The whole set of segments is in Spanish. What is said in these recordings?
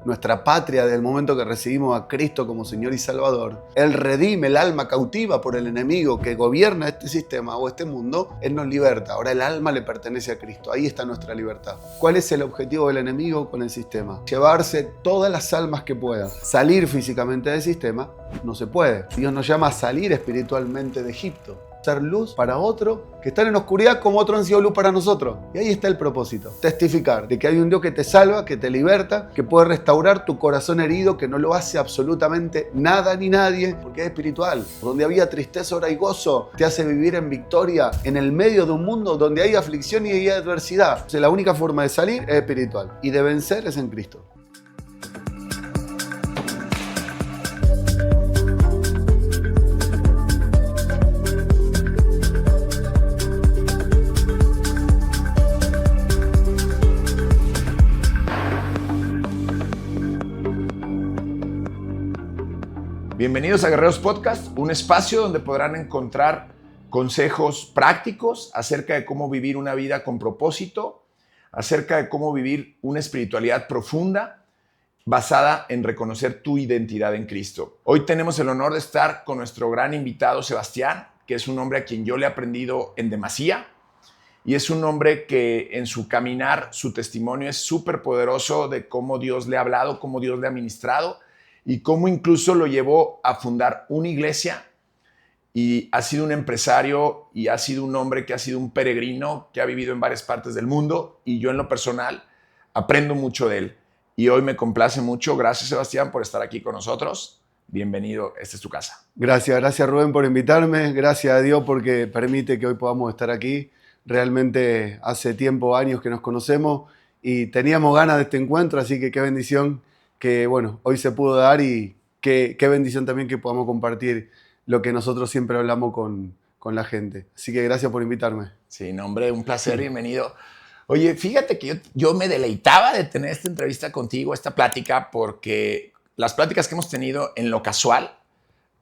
nuestra patria del momento que recibimos a Cristo como Señor y Salvador, Él redime el alma cautiva por el enemigo que gobierna este sistema o este mundo, Él nos liberta. Ahora el alma le pertenece a Cristo, ahí está nuestra libertad. ¿Cuál es el objetivo del enemigo con el sistema? Llevarse todas las almas que pueda. Salir físicamente del sistema no se puede. Dios nos llama a salir espiritualmente de Egipto. Ser luz para otro que están en oscuridad como otros han sido luz para nosotros. Y ahí está el propósito. Testificar de que hay un Dios que te salva, que te liberta, que puede restaurar tu corazón herido, que no lo hace absolutamente nada ni nadie, porque es espiritual. Donde había tristeza, ahora hay gozo. Te hace vivir en victoria en el medio de un mundo donde hay aflicción y hay adversidad. Entonces, la única forma de salir es espiritual. Y de vencer es en Cristo. Bienvenidos a Guerreros Podcast, un espacio donde podrán encontrar consejos prácticos acerca de cómo vivir una vida con propósito, acerca de cómo vivir una espiritualidad profunda basada en reconocer tu identidad en Cristo. Hoy tenemos el honor de estar con nuestro gran invitado Sebastián, que es un hombre a quien yo le he aprendido en demasía y es un hombre que en su caminar, su testimonio es súper poderoso de cómo Dios le ha hablado, cómo Dios le ha ministrado y cómo incluso lo llevó a fundar una iglesia y ha sido un empresario y ha sido un hombre que ha sido un peregrino que ha vivido en varias partes del mundo y yo en lo personal aprendo mucho de él. Y hoy me complace mucho. Gracias, Sebastián, por estar aquí con nosotros. Bienvenido, esta es tu casa. Gracias Rubén por invitarme. Gracias a Dios porque permite que hoy podamos estar aquí. Realmente hace tiempo, años que nos conocemos y teníamos ganas de este encuentro, así que qué bendición que bueno, hoy se pudo dar y qué bendición también que podamos compartir lo que nosotros siempre hablamos con la gente. Así que gracias por invitarme. Sí, no, hombre, un placer, bienvenido. Oye, fíjate que yo me deleitaba de tener esta entrevista contigo, esta plática, porque las pláticas que hemos tenido en lo casual,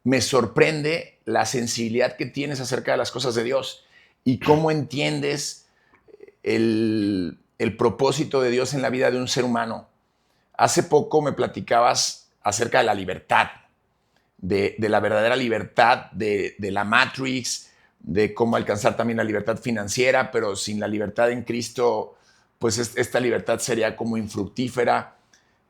me sorprende la sensibilidad que tienes acerca de las cosas de Dios y cómo entiendes el propósito de Dios en la vida de un ser humano. Hace poco me platicabas acerca de la libertad, de la verdadera libertad, de la Matrix, de cómo alcanzar también la libertad financiera, pero sin la libertad en Cristo, pues esta libertad sería como infructífera.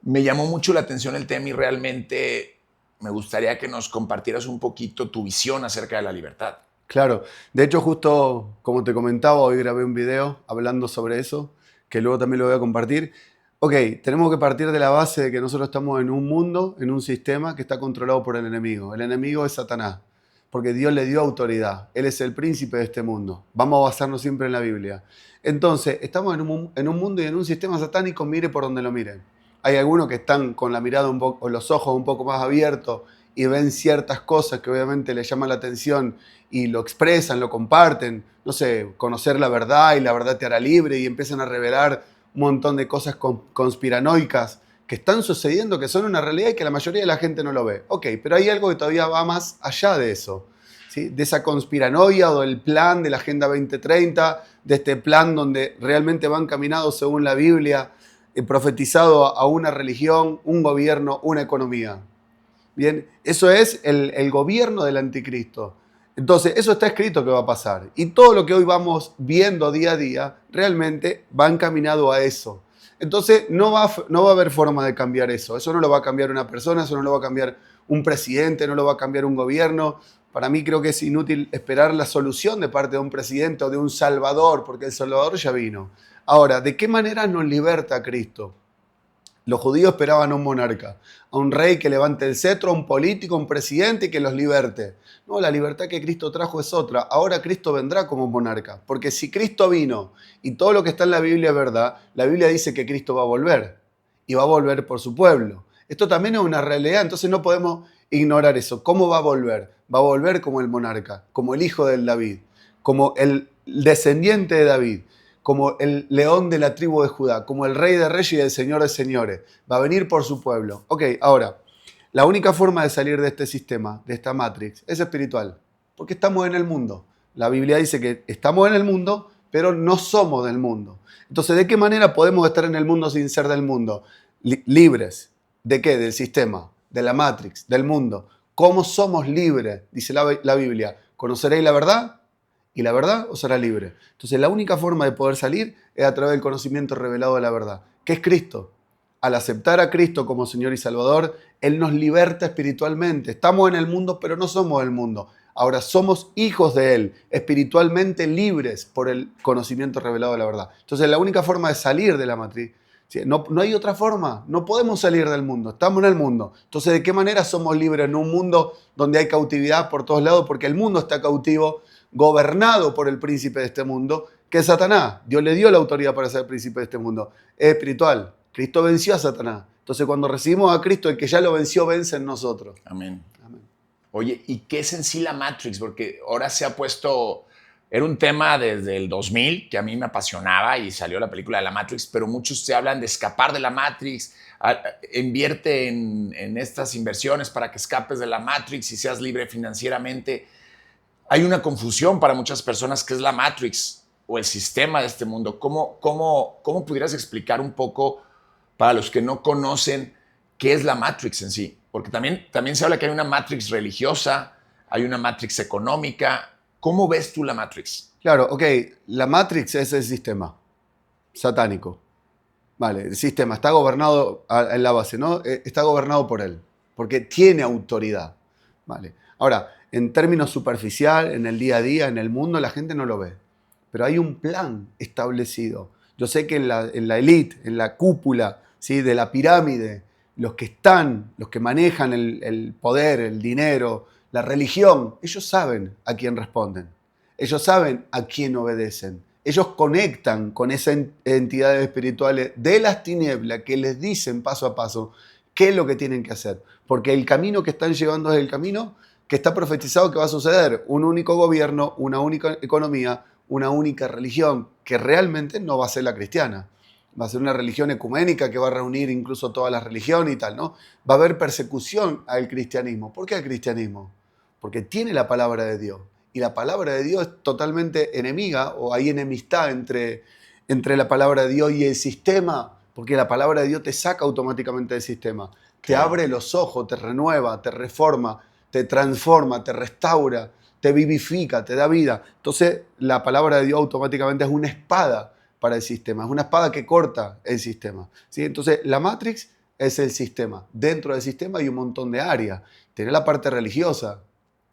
Me llamó mucho la atención el tema y realmente me gustaría que nos compartieras un poquito tu visión acerca de la libertad. Claro, de hecho justo como te comentaba, hoy grabé un video hablando sobre eso, que luego también lo voy a compartir. Ok, tenemos que partir de la base de que nosotros estamos en un mundo, en un sistema que está controlado por el enemigo. El enemigo es Satanás, porque Dios le dio autoridad. Él es el príncipe de este mundo. Vamos a basarnos siempre en la Biblia. Entonces, estamos en un mundo y en un sistema satánico, mire por donde lo miren. Hay algunos que están con la mirada un poco, o los ojos un poco más abiertos y ven ciertas cosas que obviamente les llaman la atención y lo expresan, lo comparten. No sé, conocer la verdad y la verdad te hará libre y empiezan a revelar un montón de cosas conspiranoicas que están sucediendo, que son una realidad y que la mayoría de la gente no lo ve. Ok, pero hay algo que todavía va más allá de eso, ¿sí? De esa conspiranoia o del plan de la Agenda 2030, de este plan donde realmente van caminados según la Biblia, profetizado a una religión, un gobierno, una economía. Bien, eso es el gobierno del anticristo. Entonces, eso está escrito que va a pasar. Y todo lo que hoy vamos viendo día a día realmente va encaminado a eso. Entonces, no va a haber forma de cambiar eso. Eso no lo va a cambiar una persona, eso no lo va a cambiar un presidente, no lo va a cambiar un gobierno. Para mí creo que es inútil esperar la solución de parte de un presidente o de un salvador, porque el salvador ya vino. Ahora, ¿de qué manera nos liberta Cristo? Los judíos esperaban a un monarca, a un rey que levante el cetro, a un político, a un presidente y que los liberte. No, la libertad que Cristo trajo es otra. Ahora Cristo vendrá como monarca. Porque si Cristo vino y todo lo que está en la Biblia es verdad, la Biblia dice que Cristo va a volver. Y va a volver por su pueblo. Esto también es una realidad, entonces no podemos ignorar eso. ¿Cómo va a volver? Va a volver como el monarca, como el hijo del David, como el descendiente de David, como el león de la tribu de Judá, como el rey de reyes y el señor de señores. Va a venir por su pueblo. Ok, ahora, la única forma de salir de este sistema, de esta Matrix, es espiritual, porque estamos en el mundo. La Biblia dice que estamos en el mundo, pero no somos del mundo. Entonces, ¿de qué manera podemos estar en el mundo sin ser del mundo? Libres. ¿De qué? Del sistema, de la Matrix, del mundo. ¿Cómo somos libres? Dice la Biblia. ¿Conoceréis la verdad? Y la verdad os hará libre. Entonces la única forma de poder salir es a través del conocimiento revelado de la verdad, que es Cristo. Al aceptar a Cristo como Señor y Salvador, Él nos liberta espiritualmente. Estamos en el mundo, pero no somos el mundo. Ahora somos hijos de Él, espiritualmente libres por el conocimiento revelado de la verdad. Entonces la única forma de salir de la matriz, ¿sí? No hay otra forma, no podemos salir del mundo, estamos en el mundo. Entonces, ¿de qué manera somos libres en un mundo donde hay cautividad por todos lados? Porque el mundo está cautivo, gobernado por el príncipe de este mundo, que es Satanás. Dios le dio la autoridad para ser príncipe de este mundo. Es espiritual. Cristo venció a Satanás. Entonces, cuando recibimos a Cristo, el que ya lo venció, vence en nosotros. Amén. Amén. Oye, ¿y qué es en sí la Matrix? Porque ahora se ha puesto, era un tema desde el 2000 que a mí me apasionaba y salió la película de la Matrix, pero muchos se hablan de escapar de la Matrix, invierte en estas inversiones para que escapes de la Matrix y seas libre financieramente. Hay una confusión para muchas personas que es la Matrix o el sistema de este mundo. ¿Cómo pudieras explicar un poco para los que no conocen qué es la Matrix en sí? Porque también se habla que hay una Matrix religiosa, hay una Matrix económica. ¿Cómo ves tú la Matrix? Claro, ok, la Matrix es el sistema satánico. Vale, el sistema está gobernado en la base, ¿no? Está gobernado por él, porque tiene autoridad. Vale. Ahora, en términos superficial, en el día a día, en el mundo, la gente no lo ve. Pero hay un plan establecido. Yo sé que en la élite, en la cúpula, ¿sí? De la pirámide, los que manejan el poder, el dinero, la religión, ellos saben a quién responden. Ellos saben a quién obedecen. Ellos conectan con esas entidades espirituales de las tinieblas que les dicen paso a paso qué es lo que tienen que hacer. Porque el camino que están llevando es el camino que está profetizado que va a suceder. Un único gobierno, una única economía, una única religión, que realmente no va a ser la cristiana. Va a ser una religión ecuménica que va a reunir incluso todas las religiones y tal, ¿no? Va a haber persecución al cristianismo. ¿Por qué al cristianismo? Porque tiene la palabra de Dios. Y la palabra de Dios es totalmente enemiga, o hay enemistad entre la palabra de Dios y el sistema, porque la palabra de Dios te saca automáticamente del sistema. Te abre los ojos, te renueva, te reforma, te transforma, te restaura, te vivifica, te da vida. Entonces, la palabra de Dios automáticamente es una espada para el sistema, es una espada que corta el sistema, ¿sí? Entonces, la Matrix es el sistema. Dentro del sistema hay un montón de áreas. Tiene la parte religiosa,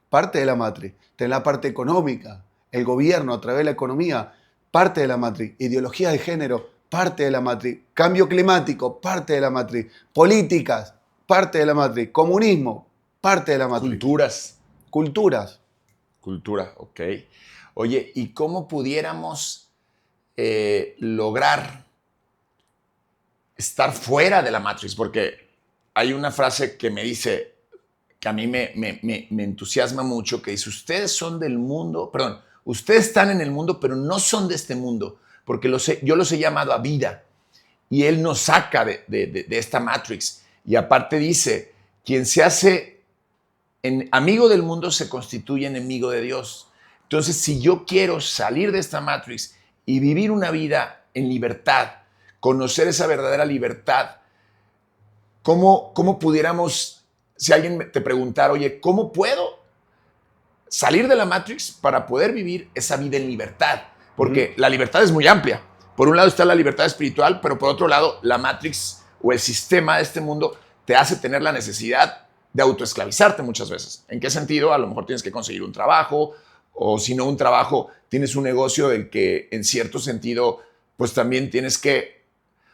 parte de la Matrix. Tiene la parte económica, el gobierno a través de la economía, parte de la Matrix. Ideología de género, parte de la Matrix. Cambio climático, parte de la Matrix. Políticas, parte de la Matrix. Comunismo, parte de la Matrix. Culturas. Cultura, ok. Oye, ¿y cómo pudiéramos lograr estar fuera de la Matrix? Porque hay una frase que me dice, que a mí me entusiasma mucho, que dice, ustedes son del mundo, perdón, ustedes están en el mundo, pero no son de este mundo, porque yo los he llamado a vida, y Él nos saca de esta Matrix. Y aparte dice, quien se hace amigo del mundo se constituye enemigo de Dios. Entonces, si yo quiero salir de esta Matrix y vivir una vida en libertad, conocer esa verdadera libertad, ¿cómo pudiéramos, si alguien te preguntara, oye, ¿cómo puedo salir de la Matrix para poder vivir esa vida en libertad? Porque la libertad es muy amplia. Por un lado está la libertad espiritual, pero por otro lado, la Matrix o el sistema de este mundo te hace tener la necesidad de autoesclavizarte muchas veces. ¿En qué sentido? A lo mejor tienes que conseguir un trabajo, o si no un trabajo, tienes un negocio del que en cierto sentido, pues también tienes que,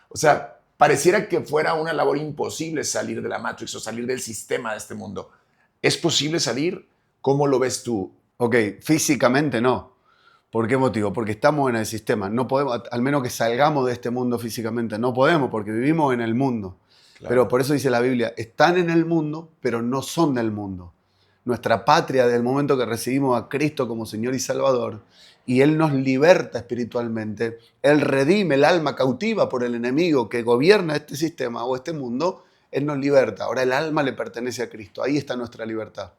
o sea, pareciera que fuera una labor imposible salir de la Matrix o salir del sistema de este mundo. ¿Es posible salir? ¿Cómo lo ves tú? Ok, físicamente no. ¿Por qué motivo? Porque estamos en el sistema. No podemos, al menos que salgamos de este mundo físicamente, no podemos porque vivimos en el mundo. Claro. Pero por eso dice la Biblia, están en el mundo, pero no son del mundo. Nuestra patria, desde el momento que recibimos a Cristo como Señor y Salvador, y Él nos liberta espiritualmente, Él redime el alma cautiva por el enemigo que gobierna este sistema o este mundo, Él nos liberta. Ahora el alma le pertenece a Cristo. Ahí está nuestra libertad.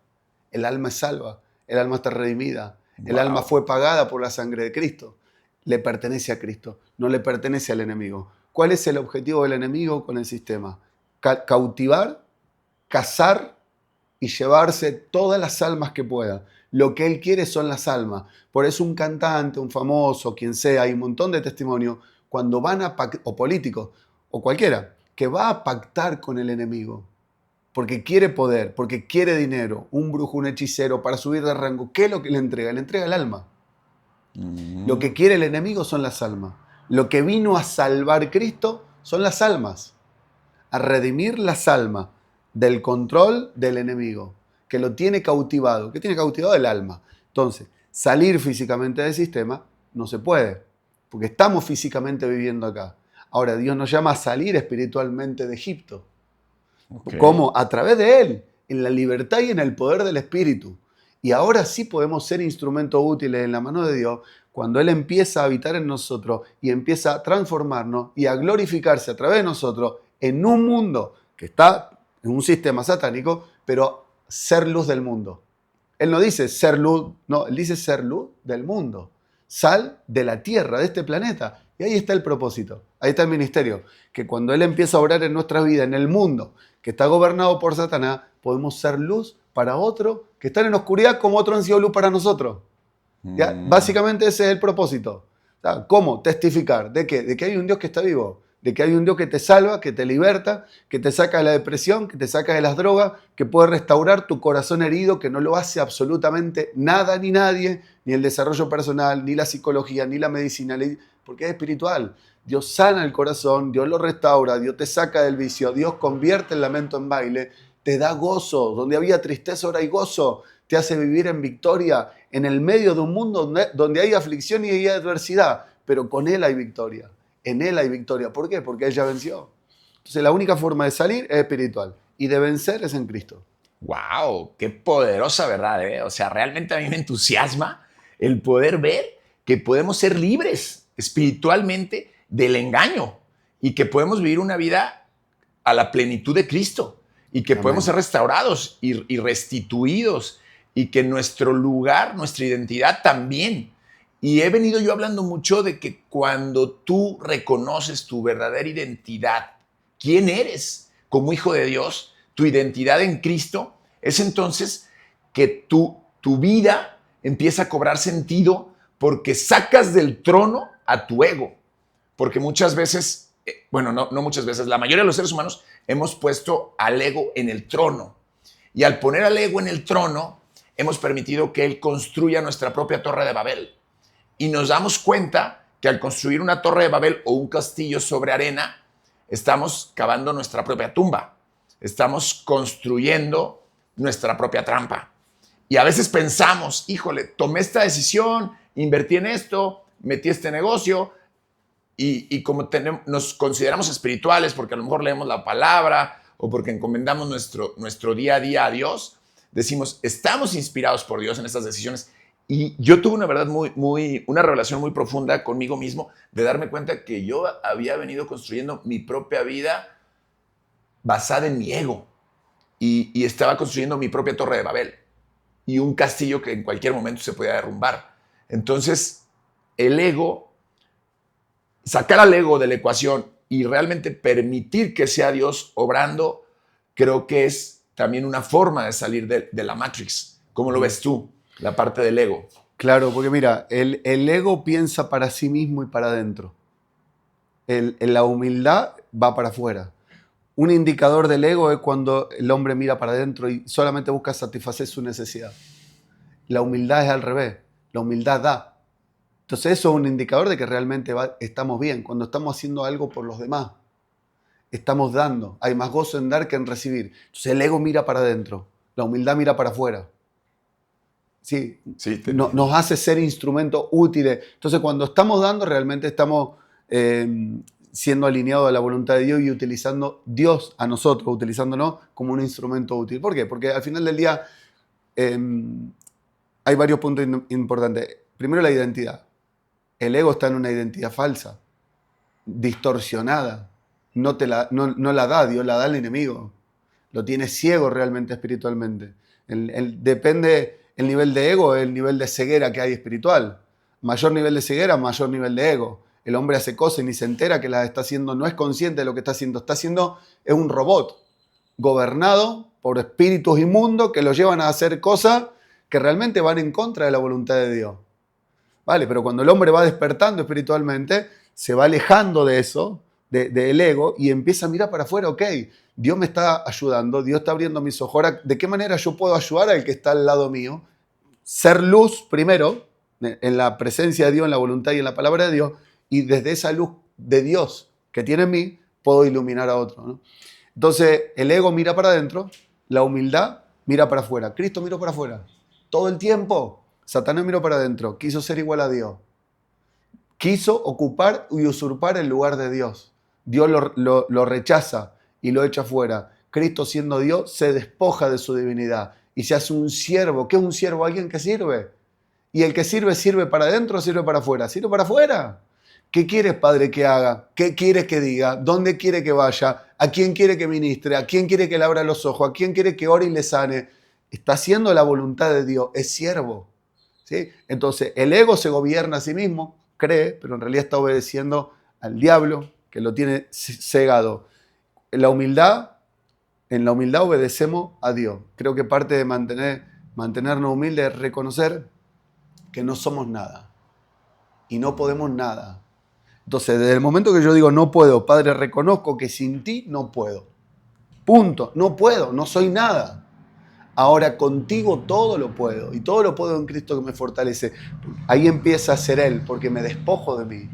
El alma es salva, el alma está redimida, el alma fue pagada por la sangre de Cristo. Le pertenece a Cristo, no le pertenece al enemigo. ¿Cuál es el objetivo del enemigo con el sistema? cautivar, cazar y llevarse todas las almas que pueda. Lo que él quiere son las almas. Por eso un cantante, un famoso, quien sea, hay un montón de testimonios, cuando van o políticos, o cualquiera, que va a pactar con el enemigo, porque quiere poder, porque quiere dinero, un brujo, un hechicero, para subir de rango, ¿qué es lo que le entrega? Le entrega el alma. Lo que quiere el enemigo son las almas. Lo que vino a salvar Cristo son las almas, a redimir las almas del control del enemigo, que lo tiene cautivado. ¿Qué tiene cautivado? El alma. Entonces, salir físicamente del sistema no se puede, porque estamos físicamente viviendo acá. Ahora, Dios nos llama a salir espiritualmente de Egipto. Okay. ¿Cómo? A través de Él, en la libertad y en el poder del Espíritu. Y ahora sí podemos ser instrumentos útiles en la mano de Dios cuando Él empieza a habitar en nosotros y empieza a transformarnos y a glorificarse a través de nosotros en un mundo que está en un sistema satánico, pero ser luz del mundo. Él no dice ser luz, no, Él dice ser luz del mundo. Sal de la tierra, de este planeta. Y ahí está el propósito, ahí está el ministerio. Que cuando Él empieza a obrar en nuestra vida, en el mundo que está gobernado por Satanás, podemos ser luz para otros que están en oscuridad como otros han sido luz para nosotros. ¿Ya? Básicamente ese es el propósito. ¿Cómo? Testificar. ¿De qué? De que hay un Dios que está vivo. De que hay un Dios que te salva, que te liberta, que te saca de la depresión, que te saca de las drogas, que puede restaurar tu corazón herido, que no lo hace absolutamente nada ni nadie, ni el desarrollo personal, ni la psicología, ni la medicina, porque es espiritual. Dios sana el corazón, Dios lo restaura, Dios te saca del vicio, Dios convierte el lamento en baile, te da gozo. Donde había tristeza, ahora hay gozo. Te hace vivir en victoria en el medio de un mundo donde hay aflicción y hay adversidad, pero con Él hay victoria. En Él hay victoria. ¿Por qué? Porque Él ya venció. Entonces la única forma de salir es espiritual y de vencer es en Cristo. ¡Wow! ¡Qué poderosa verdad! O sea, realmente a mí me entusiasma el poder ver que podemos ser libres espiritualmente del engaño y que podemos vivir una vida a la plenitud de Cristo y que podemos ser restaurados y restituidos y que nuestro lugar, nuestra identidad también. Y he venido yo hablando mucho de que cuando tú reconoces tu verdadera identidad, quién eres como hijo de Dios, tu identidad en Cristo, es entonces que tu vida empieza a cobrar sentido porque sacas del trono a tu ego. Porque muchas veces, bueno, no muchas veces, la mayoría de los seres humanos hemos puesto al ego en el trono. Y al poner al ego en el trono, hemos permitido que él construya nuestra propia torre de Babel. Y nos damos cuenta que al construir una torre de Babel o un castillo sobre arena, estamos cavando nuestra propia tumba. Estamos construyendo nuestra propia trampa. Y a veces pensamos, híjole, tomé esta decisión, invertí en esto, metí este negocio, y como nos consideramos espirituales porque a lo mejor leemos la palabra o porque encomendamos nuestro día a día a Dios, decimos, estamos inspirados por Dios en estas decisiones. Y yo tuve una verdad una revelación muy profunda conmigo mismo de darme cuenta que yo había venido construyendo mi propia vida basada en mi ego y estaba construyendo mi propia torre de Babel y un castillo que en cualquier momento se podía derrumbar. Entonces, el ego, sacar al ego de la ecuación y realmente permitir que sea Dios obrando, creo que es también una forma de salir de la Matrix. ¿Cómo lo ves tú, la parte del ego? Claro, porque mira, el ego piensa para sí mismo y para adentro. La humildad va para afuera. Un indicador del ego es cuando el hombre mira para adentro y solamente busca satisfacer su necesidad. La humildad es al revés. La humildad da. Entonces eso es un indicador de que realmente estamos bien. Cuando estamos haciendo algo por los demás, estamos dando. Hay más gozo en dar que en recibir. Entonces el ego mira para adentro. La humildad mira para afuera. Sí, nos hace ser instrumentos útiles. Entonces cuando estamos dando, realmente estamos siendo alineados a la voluntad de Dios y utilizando Dios a nosotros, utilizándonos como un instrumento útil. ¿Por qué? Porque al final del día hay varios puntos importantes. Primero, la identidad. El ego está en una identidad falsa, distorsionada. No la da Dios, la da el enemigo. Lo tiene ciego realmente espiritualmente. Depende el nivel de ego, el nivel de ceguera que hay espiritual. Mayor nivel de ceguera, mayor nivel de ego. el hombre hace cosas y ni se entera que las está haciendo, no es consciente de lo que está haciendo, es un robot gobernado por espíritus inmundos que lo llevan a hacer cosas que realmente van en contra de la voluntad de Dios. Vale, pero cuando el hombre va despertando espiritualmente, se va alejando de eso, del ego, y empieza a mirar para afuera. Ok, Dios me está ayudando, Dios está abriendo mis ojos. Ahora, ¿de qué manera yo puedo ayudar al que está al lado mío? Ser luz primero, en la presencia de Dios, en la voluntad y en la palabra de Dios, y desde esa luz de Dios que tiene en mí, puedo iluminar a otro, ¿no? Entonces, el ego mira para adentro, la humildad mira para afuera. Cristo miró para afuera. Todo el tiempo, Satanás miró para adentro, quiso ser igual a Dios. Quiso ocupar y usurpar el lugar de Dios. Dios lo rechaza y lo echa afuera. Cristo, siendo Dios, se despoja de su divinidad y se hace un siervo. ¿Qué es un siervo? Alguien que sirve. Y el que sirve, ¿sirve para adentro o sirve para afuera? Sirve para afuera. ¿Qué quieres, Padre, que haga? ¿Qué quieres que diga? ¿Dónde quiere que vaya? ¿A quién quiere que ministre? ¿A quién quiere que le abra los ojos? ¿A quién quiere que ore y le sane? Está haciendo la voluntad de Dios. Es siervo. ¿Sí? Entonces, el ego se gobierna a sí mismo, cree, pero en realidad está obedeciendo al diablo, que lo tiene cegado. En la humildad obedecemos a Dios. Creo que parte de mantenernos humildes es reconocer que no somos nada y no podemos nada. Entonces, desde el momento que yo digo no puedo, Padre, reconozco que sin ti no puedo. Punto. No puedo, no soy nada. Ahora contigo todo lo puedo y todo lo puedo en Cristo que me fortalece. Ahí empieza a ser Él porque me despojo de mí.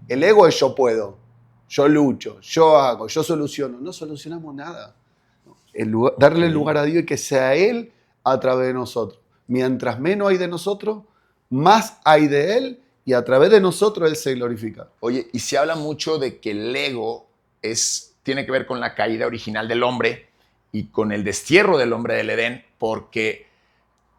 El ego es yo puedo, yo lucho, yo hago, yo soluciono. No solucionamos nada. Darle el lugar a Dios y que sea Él a través de nosotros. Mientras menos hay de nosotros, más hay de Él y a través de nosotros Él se glorifica. Oye, y se habla mucho de que el ego tiene que ver con la caída original del hombre y con el destierro del hombre del Edén, porque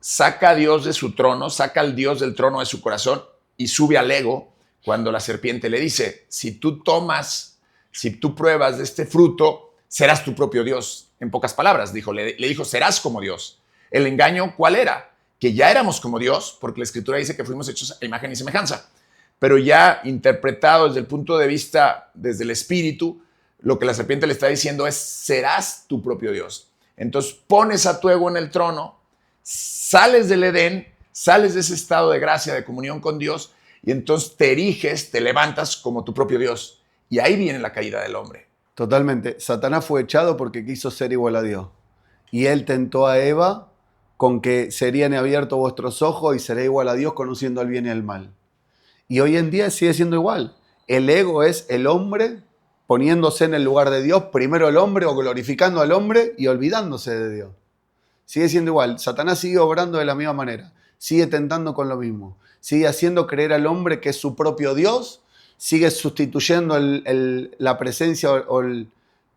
saca a Dios de su trono, saca al Dios del trono de su corazón y sube al ego cuando la serpiente le dice, si tú pruebas de este fruto, serás tu propio Dios. En pocas palabras, le dijo, serás como Dios. ¿El engaño cuál era? Que ya éramos como Dios, porque la Escritura dice que fuimos hechos a imagen y semejanza. Pero ya interpretado desde el punto de vista, desde el espíritu, lo que la serpiente le está diciendo es, serás tu propio Dios. Entonces pones a tu ego en el trono, sales del Edén, sales de ese estado de gracia, de comunión con Dios, y entonces te eriges, te levantas como tu propio Dios. Y ahí viene la caída del hombre. Totalmente. Satanás fue echado porque quiso ser igual a Dios. Y él tentó a Eva con que serían abiertos vuestros ojos y seré igual a Dios conociendo el bien y el mal. Y hoy en día sigue siendo igual. El ego es el hombre poniéndose en el lugar de Dios, primero el hombre o glorificando al hombre y olvidándose de Dios. Sigue siendo igual. Satanás sigue obrando de la misma manera. Sigue tentando con lo mismo. Sigue haciendo creer al hombre que es su propio Dios. Sigue sustituyendo la presencia o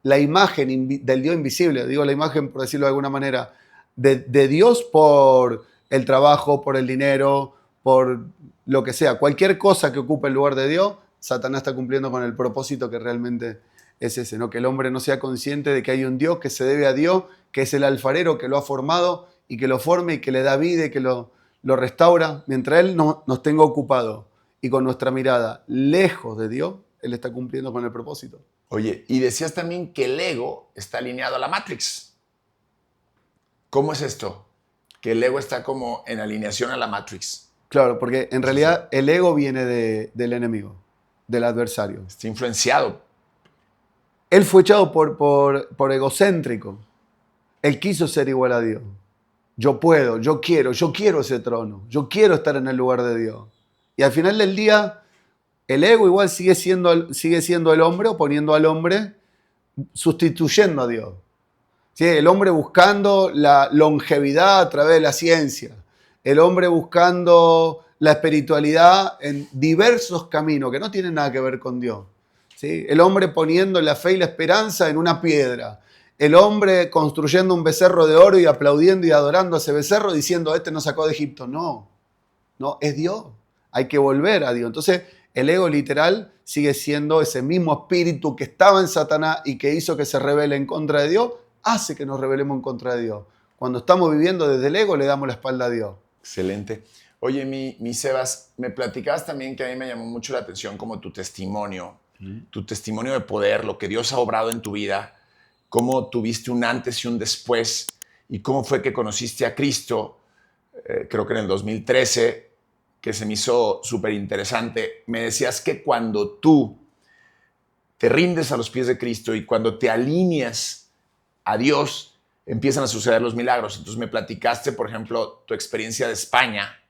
la imagen del Dios invisible. Digo la imagen, por decirlo de alguna manera, de Dios por el trabajo, por el dinero, por lo que sea. Cualquier cosa que ocupe el lugar de Dios, Satanás está cumpliendo con el propósito que realmente es ese, ¿no? Que el hombre no sea consciente de que hay un Dios que se debe a Dios, que es el alfarero que lo ha formado y que lo forme y que le da vida y que lo restaura. Mientras Él nos tenga ocupado y con nuestra mirada lejos de Dios, Él está cumpliendo con el propósito. Oye, y decías también que el ego está alineado a la Matrix. ¿Cómo es esto? Que el ego está como en alineación a la Matrix. Claro, porque en realidad el ego viene del enemigo, del adversario. Está influenciado. Él fue echado por egocéntrico. Él quiso ser igual a Dios. Yo puedo, yo quiero ese trono. Yo quiero estar en el lugar de Dios. Y al final del día, el ego igual sigue siendo el hombre, o poniendo al hombre, sustituyendo a Dios. ¿Sí? El hombre buscando la longevidad a través de la ciencia. El hombre buscando la espiritualidad en diversos caminos que no tienen nada que ver con Dios. ¿Sí? El hombre poniendo la fe y la esperanza en una piedra. El hombre construyendo un becerro de oro y aplaudiendo y adorando a ese becerro diciendo, este nos sacó de Egipto. No, es Dios. Hay que volver a Dios. Entonces, el ego literal sigue siendo ese mismo espíritu que estaba en Satanás y que hizo que se rebele en contra de Dios, hace que nos rebelemos en contra de Dios. Cuando estamos viviendo desde el ego, le damos la espalda a Dios. Excelente. Oye, mi Sebas, me platicabas también que a mí me llamó mucho la atención como tu testimonio de poder, lo que Dios ha obrado en tu vida, cómo tuviste un antes y un después y cómo fue que conociste a Cristo, creo que en el 2013, que se me hizo súper interesante. Me decías que cuando tú te rindes a los pies de Cristo y cuando te alineas a Dios, empiezan a suceder los milagros. Entonces me platicaste, por ejemplo, tu experiencia de España.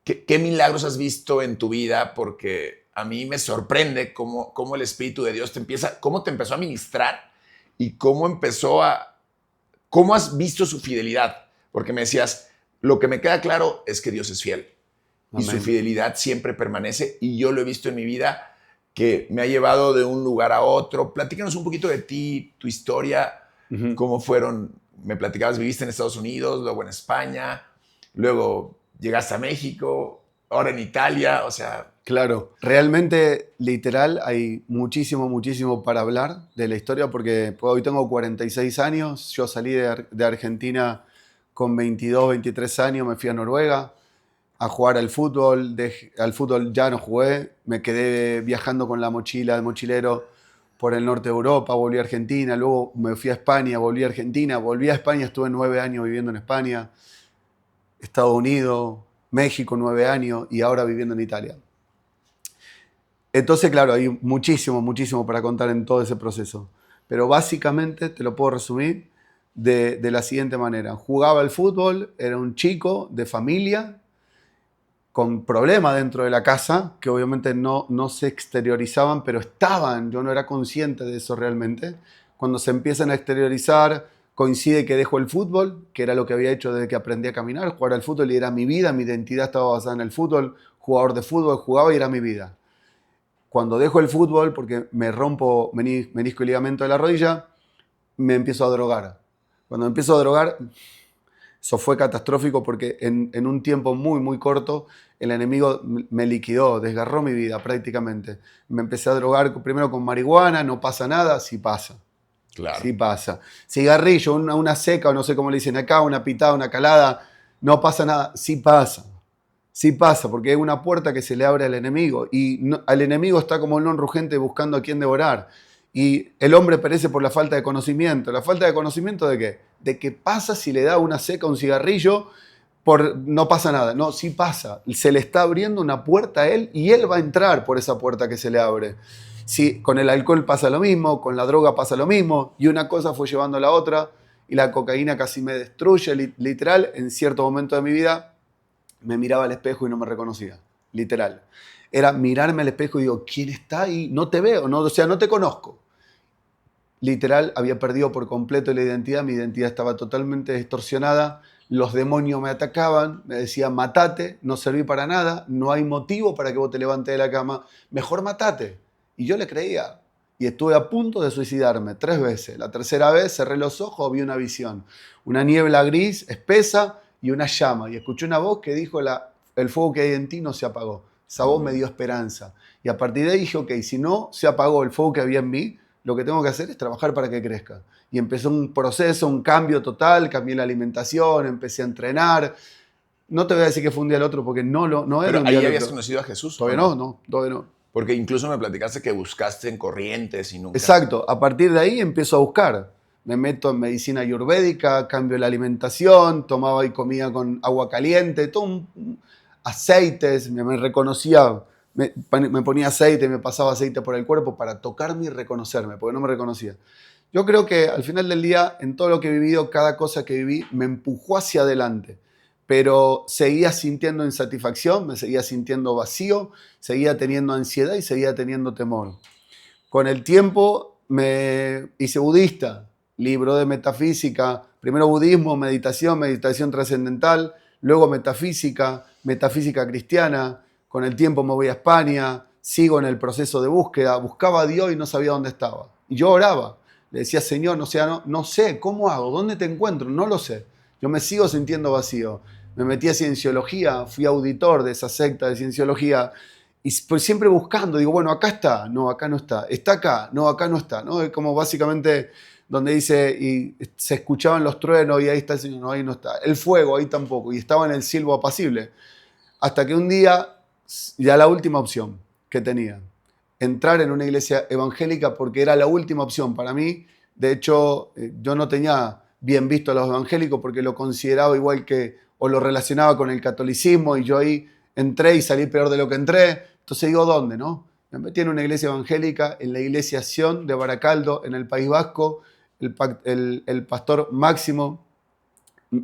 ¿Qué milagros has visto en tu vida? Porque a mí me sorprende cómo el Espíritu de Dios cómo te empezó a ministrar y cómo has visto su fidelidad. Porque me decías, lo que me queda claro es que Dios es fiel. Amén. Y su fidelidad siempre permanece y yo lo he visto en mi vida que me ha llevado de un lugar a otro. Platícanos un poquito de ti, tu historia, cómo fueron. Me platicabas, viviste en Estados Unidos, luego en España, luego llegaste a México, ahora en Italia, o sea... Claro, realmente, literal, hay muchísimo, muchísimo para hablar de la historia porque hoy tengo 46 años, yo salí de Argentina con 22, 23 años, me fui a Noruega a jugar al fútbol, al fútbol ya no jugué, me quedé viajando con la mochila de mochilero por el norte de Europa, volví a Argentina, luego me fui a España, volví a Argentina, volví a España, estuve 9 años viviendo en España, Estados Unidos, México 9 años y ahora viviendo en Italia. Entonces, claro, hay muchísimo, muchísimo para contar en todo ese proceso. Pero básicamente te lo puedo resumir de la siguiente manera. Jugaba al fútbol, era un chico de familia, con problemas dentro de la casa, que obviamente no se exteriorizaban, pero estaban, yo no era consciente de eso realmente. Cuando se empiezan a exteriorizar, coincide que dejo el fútbol, que era lo que había hecho desde que aprendí a caminar, jugar al fútbol y era mi vida, mi identidad estaba basada en el fútbol, jugador de fútbol, jugaba y era mi vida. Cuando dejo el fútbol, porque me rompo menisco y ligamento de la rodilla, me empiezo a drogar. Cuando me empiezo a drogar, eso fue catastrófico porque en un tiempo muy, muy corto, el enemigo me liquidó, desgarró mi vida prácticamente. Me empecé a drogar primero con marihuana, no pasa nada, sí pasa. Claro. Sí pasa. Cigarrillo, una seca, o no sé cómo le dicen acá, una pitada, una calada, no pasa nada, sí pasa. Sí pasa, porque hay una puerta que se le abre al enemigo y al enemigo está como el león rugente buscando a quién devorar. Y el hombre perece por la falta de conocimiento. ¿La falta de conocimiento de qué? De qué pasa si le da una seca, un cigarrillo, no pasa nada. No, sí pasa. Se le está abriendo una puerta a él y él va a entrar por esa puerta que se le abre. Sí, con el alcohol pasa lo mismo, con la droga pasa lo mismo, y una cosa fue llevando a la otra, y la cocaína casi me destruye, literal, en cierto momento de mi vida. Me miraba al espejo y no me reconocía, literal. Era mirarme al espejo y digo, ¿quién está ahí? No te veo, no, o sea, no te conozco. Literal, había perdido por completo la identidad, mi identidad estaba totalmente distorsionada, los demonios me atacaban, me decían, matate, no serví para nada, no hay motivo para que vos te levantes de la cama, mejor matate. Y yo le creía. Y estuve a punto de suicidarme 3 veces. La tercera vez cerré los ojos, vi una visión. Una niebla gris, espesa, y una llama, y escuché una voz que dijo, el fuego que hay en ti no se apagó. Esa voz me dio esperanza. Y a partir de ahí dije, ok, si no se apagó el fuego que había en mí, lo que tengo que hacer es trabajar para que crezca. Y empezó un proceso, un cambio total, cambié la alimentación, empecé a entrenar. No te voy a decir que fue un día al otro, porque no era Pero un día ahí al habías otro. conocido a Jesús. Todavía no, todavía no. Porque incluso me platicaste que buscaste en corrientes y nunca... Exacto, a partir de ahí empiezo a buscar. Me meto en medicina ayurvédica, cambio la alimentación, tomaba y comía con agua caliente, aceites, me reconocía, me ponía aceite, me pasaba aceite por el cuerpo para tocarme y reconocerme, porque no me reconocía. Yo creo que al final del día, en todo lo que he vivido, cada cosa que viví me empujó hacia adelante, pero seguía sintiendo insatisfacción, me seguía sintiendo vacío, seguía teniendo ansiedad y seguía teniendo temor. Con el tiempo me hice budista, libro de metafísica, primero budismo, meditación trascendental, luego metafísica cristiana. Con el tiempo me voy a España, sigo en el proceso de búsqueda, buscaba a Dios y no sabía dónde estaba. Y yo oraba, le decía, Señor, no sé, ¿cómo hago? ¿Dónde te encuentro? No lo sé. Yo me sigo sintiendo vacío. Me metí a cienciología, fui auditor de esa secta de cienciología, y siempre buscando, digo, bueno, acá está, no, acá no está, está acá, no, acá no está, ¿no? Es como básicamente donde dice, y se escuchaban los truenos y ahí está el Señor, no, ahí no está. El fuego, ahí tampoco, y estaba en el silbo apacible. Hasta que un día, ya la última opción que tenía, entrar en una iglesia evangélica porque era la última opción para mí. De hecho, yo no tenía bien visto a los evangélicos porque lo consideraba igual que, o lo relacionaba con el catolicismo, y yo ahí entré y salí peor de lo que entré. Entonces digo, ¿dónde, no? Me metí en una iglesia evangélica, en la iglesia Sion de Baracaldo, en el País Vasco. El pastor Máximo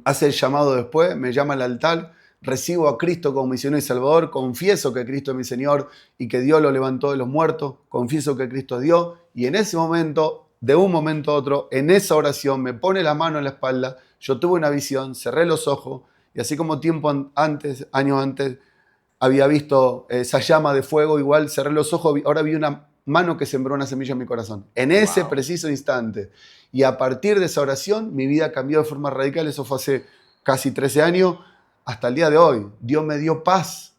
hace el llamado después, me llama al altar, recibo a Cristo como mi Señor y Salvador, confieso que Cristo es mi Señor y que Dios lo levantó de los muertos, confieso que Cristo es Dios, y en ese momento, de un momento a otro, en esa oración, me pone la mano en la espalda, yo tuve una visión, cerré los ojos, y así como años antes, había visto esa llama de fuego, igual cerré los ojos, ahora vi una mano que sembró una semilla en mi corazón, en ese preciso instante. Y a partir de esa oración, mi vida cambió de forma radical. Eso fue hace casi 13 años, hasta el día de hoy. Dios me dio paz,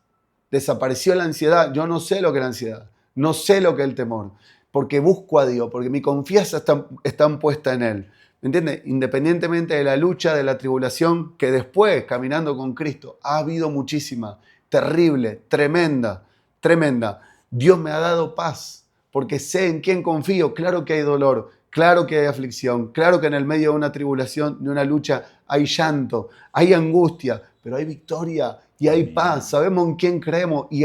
desapareció la ansiedad. Yo no sé lo que es la ansiedad, no sé lo que es el temor, porque busco a Dios, porque mi confianza está puesta en Él. ¿Me entiendes? Independientemente de la lucha, de la tribulación, que después, caminando con Cristo, ha habido muchísima, terrible, tremenda, tremenda. Dios me ha dado paz, porque sé en quién confío. Claro que hay dolor, claro que hay aflicción, claro que en el medio de una tribulación, de una lucha, hay llanto, hay angustia, pero hay victoria y hay paz. Sabemos en quién creemos, y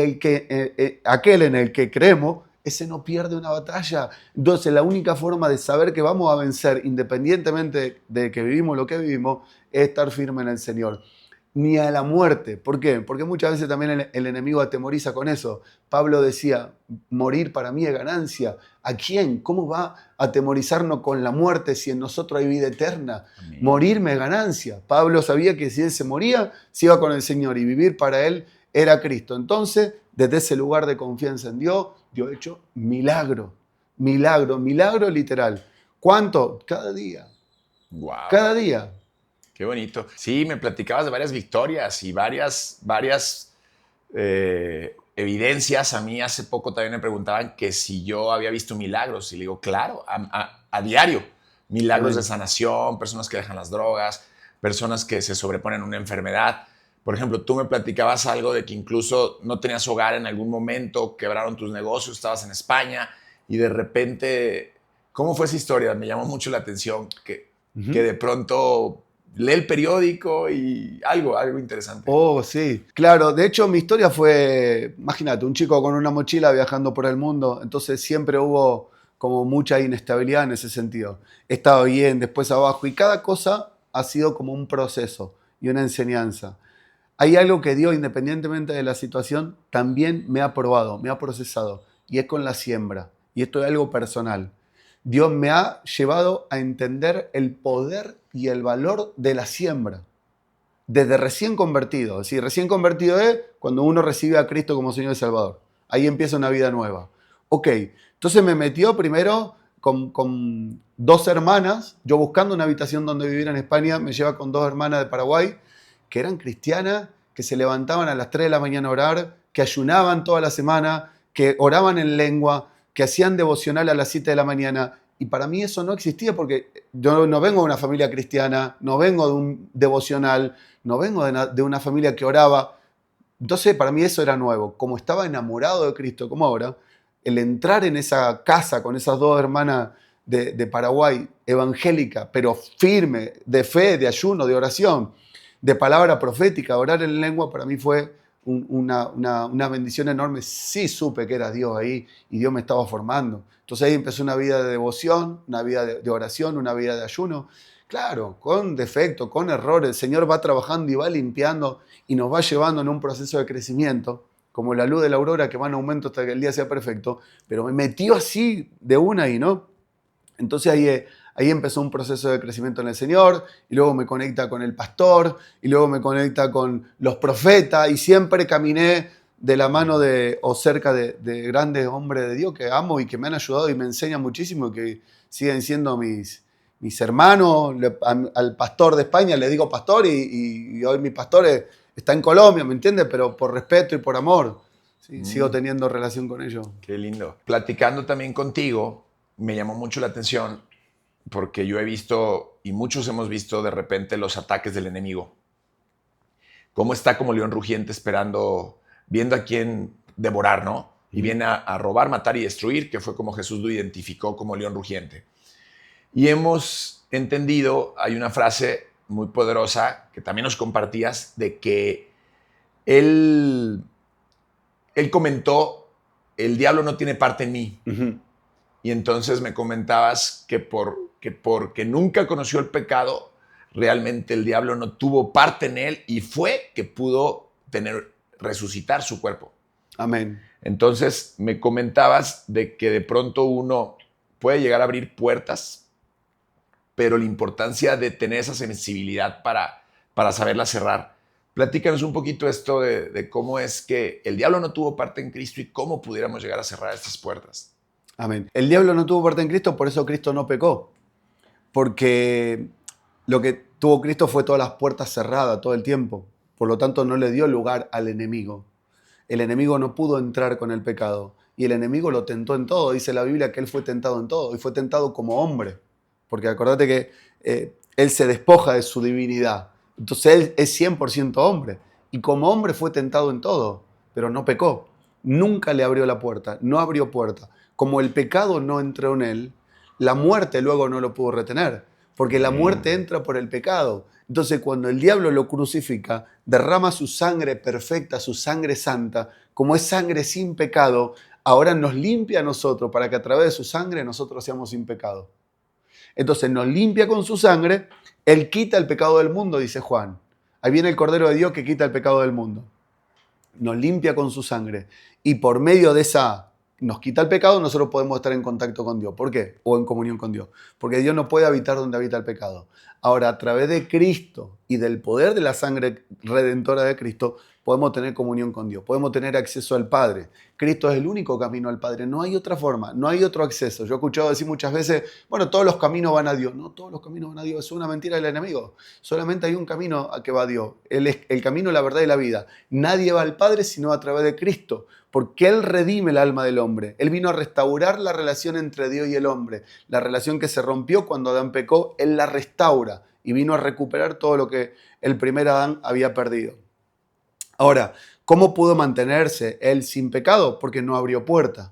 aquel en el que creemos, ese no pierde una batalla. Entonces, la única forma de saber que vamos a vencer, independientemente de que vivimos lo que vivimos, es estar firme en el Señor. Ni a la muerte. ¿Por qué? Porque muchas veces también el enemigo atemoriza con eso. Pablo decía, morir para mí es ganancia. ¿A quién? ¿Cómo va a atemorizarnos con la muerte si en nosotros hay vida eterna? Amén. Morirme es ganancia. Pablo sabía que si él se moría, se iba con el Señor, y vivir para él era Cristo. Entonces, desde ese lugar de confianza en Dios, Dios ha hecho milagro, milagro, milagro literal. ¿Cuánto? Cada día. Wow. Cada día. Qué bonito. Sí, me platicabas de varias victorias y varias evidencias. A mí hace poco también me preguntaban que si yo había visto milagros. Y le digo, claro, a diario. Milagros de sanación, personas que dejan las drogas, personas que se sobreponen a una enfermedad. Por ejemplo, tú me platicabas algo de que incluso no tenías hogar en algún momento, quebraron tus negocios, estabas en España y de repente, ¿cómo fue esa historia? Me llamó mucho la atención que de pronto lee el periódico y algo interesante. Oh, sí. Claro, de hecho mi historia fue, imagínate, un chico con una mochila viajando por el mundo, entonces siempre hubo como mucha inestabilidad en ese sentido. Estaba bien, después abajo, y cada cosa ha sido como un proceso y una enseñanza. Hay algo que Dios, independientemente de la situación, también me ha probado, me ha procesado, y es con la siembra. Y esto es algo personal. Dios me ha llevado a entender el poder y el valor de la siembra. Desde recién convertido. Es decir, recién convertido es cuando uno recibe a Cristo como Señor y Salvador. Ahí empieza una vida nueva. Ok, entonces me metió primero con dos hermanas. Yo buscando una habitación donde vivir en España, me lleva con dos hermanas de Paraguay que eran cristianas, que se levantaban a las 3 de la mañana a orar, que ayunaban toda la semana, que oraban en lengua, que hacían devocional a las 7 de la mañana. Y para mí eso no existía, porque yo no vengo de una familia cristiana, no vengo de un devocional, no vengo de una familia que oraba. Entonces para mí eso era nuevo. Como estaba enamorado de Cristo, como ahora, el entrar en esa casa con esas dos hermanas de Paraguay, evangélica, pero firme, de fe, de ayuno, de oración, de palabra profética, orar en lengua, para mí fue una bendición enorme. Sí supe que era Dios ahí y Dios me estaba formando. Entonces ahí empezó una vida de devoción, una vida de oración, una vida de ayuno. Claro, con defectos, con errores. El Señor va trabajando y va limpiando y nos va llevando en un proceso de crecimiento, como la luz de la aurora que va en aumento hasta que el día sea perfecto. Pero me metió así de una ahí, ¿no? Entonces ahí empezó un proceso de crecimiento en el Señor, y luego me conecta con el pastor, y luego me conecta con los profetas, y siempre caminé de la mano o cerca de grandes hombres de Dios que amo y que me han ayudado y me enseñan muchísimo, y que siguen siendo mis hermanos. Al pastor de España le digo pastor, y hoy mi pastor está en Colombia, ¿me entiendes? Pero por respeto y por amor, ¿sí? Sigo teniendo relación con ellos. Qué lindo. Platicando también contigo, me llamó mucho la atención porque yo he visto, y muchos hemos visto de repente los ataques del enemigo. Cómo está como león rugiente esperando, viendo a quién devorar, ¿no? Y viene a robar, matar y destruir, que fue como Jesús lo identificó como león rugiente. Y hemos entendido, hay una frase muy poderosa que también nos compartías, de que él comentó, el diablo no tiene parte en mí. Uh-huh. Y entonces me comentabas que porque nunca conoció el pecado, realmente el diablo no tuvo parte en él y fue que pudo resucitar su cuerpo. Amén. Entonces me comentabas de que de pronto uno puede llegar a abrir puertas, pero la importancia de tener esa sensibilidad para saberla cerrar. Platícanos un poquito esto de cómo es que el diablo no tuvo parte en Cristo y cómo pudiéramos llegar a cerrar estas puertas. Amén. El diablo no tuvo parte en Cristo, por eso Cristo no pecó. Porque lo que tuvo Cristo fue todas las puertas cerradas todo el tiempo. Por lo tanto, no le dio lugar al enemigo. El enemigo no pudo entrar con el pecado. Y el enemigo lo tentó en todo. Dice la Biblia que él fue tentado en todo. Y fue tentado como hombre. Porque acordate que él se despoja de su divinidad. Entonces él es 100% hombre. Y como hombre fue tentado en todo. Pero no pecó. Nunca le abrió la puerta. No abrió puerta. Como el pecado no entró en él, la muerte luego no lo pudo retener. Porque la muerte entra por el pecado. Entonces, cuando el diablo lo crucifica, derrama su sangre perfecta, su sangre santa, como es sangre sin pecado, ahora nos limpia a nosotros para que a través de su sangre nosotros seamos sin pecado. Entonces, nos limpia con su sangre, él quita el pecado del mundo, dice Juan. Ahí viene el Cordero de Dios que quita el pecado del mundo. Nos limpia con su sangre. Y por medio de esa... nos quita el pecado, nosotros podemos estar en contacto con Dios. ¿Por qué? O en comunión con Dios. Porque Dios no puede habitar donde habita el pecado. Ahora, a través de Cristo y del poder de la sangre redentora de Cristo, podemos tener comunión con Dios. Podemos tener acceso al Padre. Cristo es el único camino al Padre. No hay otra forma, no hay otro acceso. Yo he escuchado decir muchas veces, bueno, todos los caminos van a Dios. No, todos los caminos van a Dios. Es una mentira del enemigo. Solamente hay un camino a que va a Dios. Él es el camino, la verdad y la vida. Nadie va al Padre sino a través de Cristo. Porque Él redime el alma del hombre. Él vino a restaurar la relación entre Dios y el hombre. La relación que se rompió cuando Adán pecó, Él la restaura y vino a recuperar todo lo que el primer Adán había perdido. Ahora, ¿cómo pudo mantenerse Él sin pecado? Porque no abrió puerta.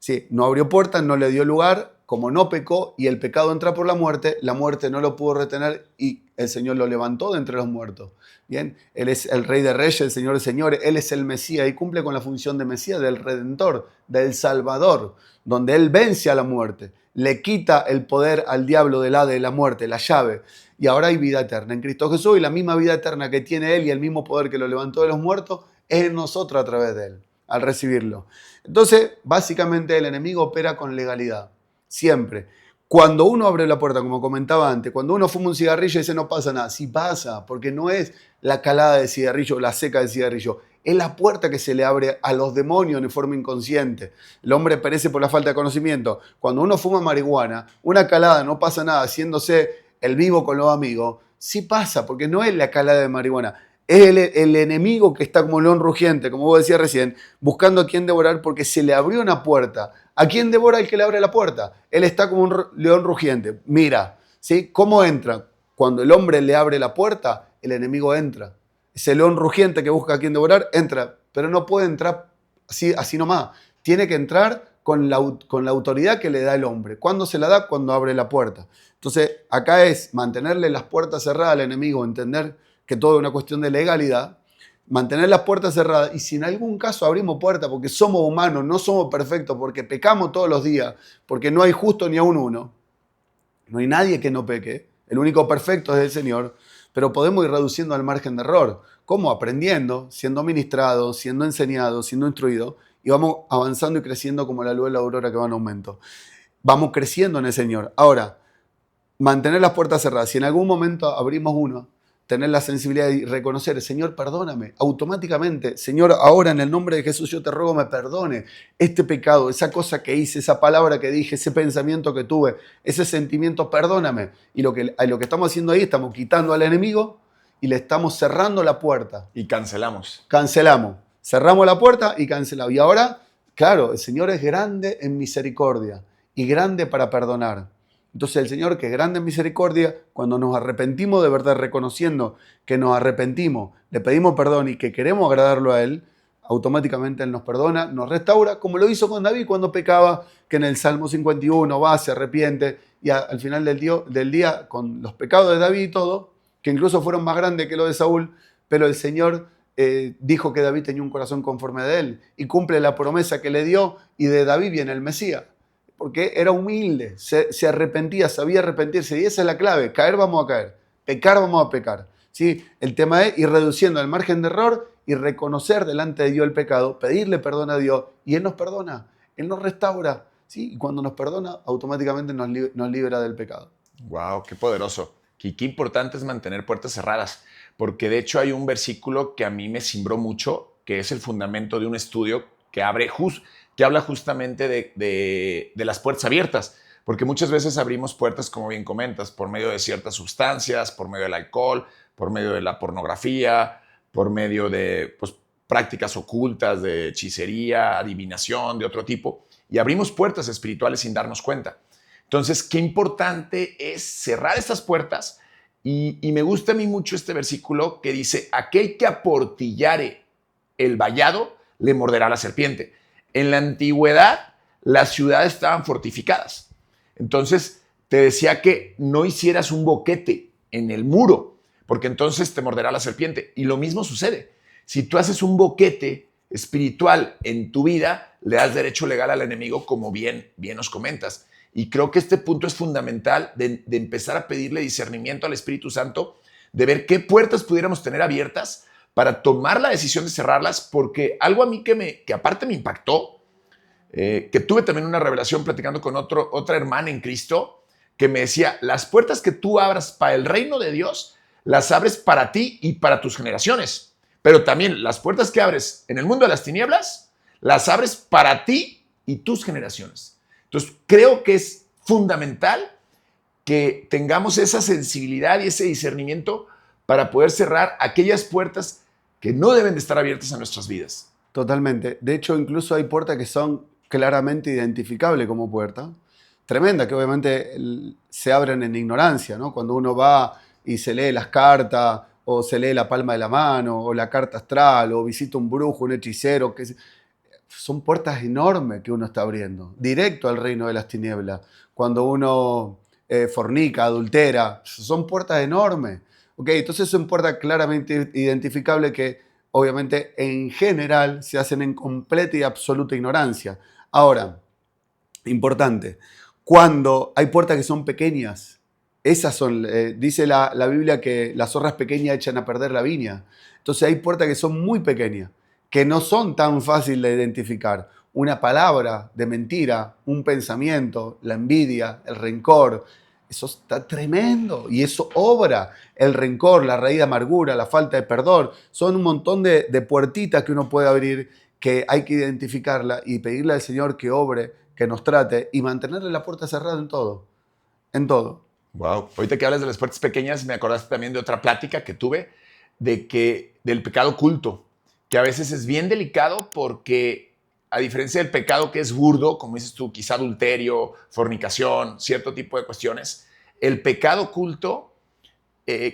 Sí, no abrió puerta, no le dio lugar, como no pecó y el pecado entra por la muerte no lo pudo retener y el Señor lo levantó de entre los muertos. Bien, Él es el Rey de Reyes, el Señor de Señores, Él es el Mesías y cumple con la función de Mesías, del Redentor, del Salvador, donde Él vence a la muerte, le quita el poder al diablo del Hades de la muerte, la llave, y ahora hay vida eterna en Cristo Jesús y la misma vida eterna que tiene Él y el mismo poder que lo levantó de los muertos es en nosotros a través de Él, al recibirlo. Entonces, básicamente el enemigo opera con legalidad, siempre. Cuando uno abre la puerta, como comentaba antes, cuando uno fuma un cigarrillo y dice no pasa nada, sí pasa, porque no es la calada de cigarrillo o la seca de cigarrillo, es la puerta que se le abre a los demonios de forma inconsciente. El hombre perece por la falta de conocimiento. Cuando uno fuma marihuana, una calada no pasa nada, haciéndose el vivo con los amigos, sí pasa, porque no es la calada de marihuana. Es el enemigo que está como león rugiente, como vos decías recién, buscando a quién devorar porque se le abrió una puerta. ¿A quién devora el que le abre la puerta? Él está como un león rugiente. Mira, ¿sí? ¿Cómo entra? Cuando el hombre le abre la puerta, el enemigo entra. Ese león rugiente que busca a quién devorar, entra. Pero no puede entrar así nomás. Tiene que entrar con la autoridad que le da el hombre. ¿Cuándo se la da? Cuando abre la puerta. Entonces, acá es mantenerle las puertas cerradas al enemigo, entender que todo es una cuestión de legalidad, mantener las puertas cerradas y si en algún caso abrimos puertas porque somos humanos, no somos perfectos, porque pecamos todos los días, porque no hay justo ni aun uno, no hay nadie que no peque, el único perfecto es el Señor, pero podemos ir reduciendo al margen de error. ¿Cómo? Aprendiendo, siendo ministrados, siendo enseñados, siendo instruidos y vamos avanzando y creciendo como la luz de la aurora que va en aumento. Vamos creciendo en el Señor. Ahora, mantener las puertas cerradas. Si en algún momento abrimos uno, tener la sensibilidad de reconocer, Señor, perdóname, automáticamente, Señor, ahora en el nombre de Jesús yo te ruego me perdone este pecado, esa cosa que hice, esa palabra que dije, ese pensamiento que tuve, ese sentimiento, perdóname. Y lo que estamos haciendo ahí, estamos quitando al enemigo y le estamos cerrando la puerta. Y cancelamos. Cancelamos. Cerramos la puerta y cancelamos. Y ahora, claro, el Señor es grande en misericordia y grande para perdonar. Entonces el Señor, que es grande en misericordia, cuando nos arrepentimos de verdad, reconociendo que nos arrepentimos, le pedimos perdón y que queremos agradarlo a Él, automáticamente Él nos perdona, nos restaura, como lo hizo con David cuando pecaba, que en el Salmo 51 va, se arrepiente, y al final del día, con los pecados de David y todo, que incluso fueron más grandes que los de Saúl, pero el Señor dijo que David tenía un corazón conforme de Él, y cumple la promesa que le dio, y de David viene el Mesías. Porque era humilde, se arrepentía, sabía arrepentirse, y esa es la clave: caer vamos a caer, pecar vamos a pecar. ¿Sí? El tema es ir reduciendo el margen de error y reconocer delante de Dios el pecado, pedirle perdón a Dios, y Él nos perdona, Él nos restaura, ¿sí? Y cuando nos perdona, automáticamente nos libera del pecado. Wow, qué poderoso. Y qué importante es mantener puertas cerradas, porque de hecho hay un versículo que a mí me cimbró mucho, que es el fundamento de un estudio que habla justamente de las puertas abiertas, porque muchas veces abrimos puertas, como bien comentas, por medio de ciertas sustancias, por medio del alcohol, por medio de la pornografía, por medio de prácticas ocultas de hechicería, adivinación, de otro tipo, y abrimos puertas espirituales sin darnos cuenta. Entonces, qué importante es cerrar estas puertas, y me gusta a mí mucho este versículo que dice: aquel que aportillare el vallado, le morderá la serpiente. En la antigüedad, las ciudades estaban fortificadas. Entonces, te decía que no hicieras un boquete en el muro, porque entonces te morderá la serpiente. Y lo mismo sucede. Si tú haces un boquete espiritual en tu vida, le das derecho legal al enemigo, como bien nos comentas. Y creo que este punto es fundamental de empezar a pedirle discernimiento al Espíritu Santo, de ver qué puertas pudiéramos tener abiertas para tomar la decisión de cerrarlas, porque algo a mí que aparte me impactó, que tuve también una revelación platicando con otra hermana en Cristo, que me decía: las puertas que tú abras para el reino de Dios, las abres para ti y para tus generaciones, pero también las puertas que abres en el mundo de las tinieblas, las abres para ti y tus generaciones. Entonces, creo que es fundamental que tengamos esa sensibilidad y ese discernimiento para poder cerrar aquellas puertas que no deben de estar abiertas en nuestras vidas. Totalmente. De hecho, incluso hay puertas que son claramente identificables como puerta. Tremenda, que obviamente se abren en ignorancia, ¿no? Cuando uno va y se lee las cartas, o se lee la palma de la mano, o la carta astral, o visita un brujo, un hechicero, son puertas enormes que uno está abriendo, directo al reino de las tinieblas. Cuando uno fornica, adultera, son puertas enormes. Okay, entonces son puertas claramente identificables que obviamente en general se hacen en completa y absoluta ignorancia. Ahora, importante, cuando hay puertas que son pequeñas, esas son, dice la Biblia que las zorras pequeñas echan a perder la viña. Entonces hay puertas que son muy pequeñas, que no son tan fáciles de identificar. Una palabra de mentira, un pensamiento, la envidia, el rencor, eso está tremendo y eso obra. El rencor, la raíz de amargura, la falta de perdón, son un montón de puertitas que uno puede abrir, que hay que identificarla y pedirle al Señor que obre, que nos trate y mantenerle la puerta cerrada en todo. En todo. Wow. Ahorita que hablas de las puertas pequeñas, me acordaste también de otra plática que tuve del pecado oculto, que a veces es bien delicado porque, a diferencia del pecado que es burdo, como dices tú, quizá adulterio, fornicación, cierto tipo de cuestiones, el pecado oculto,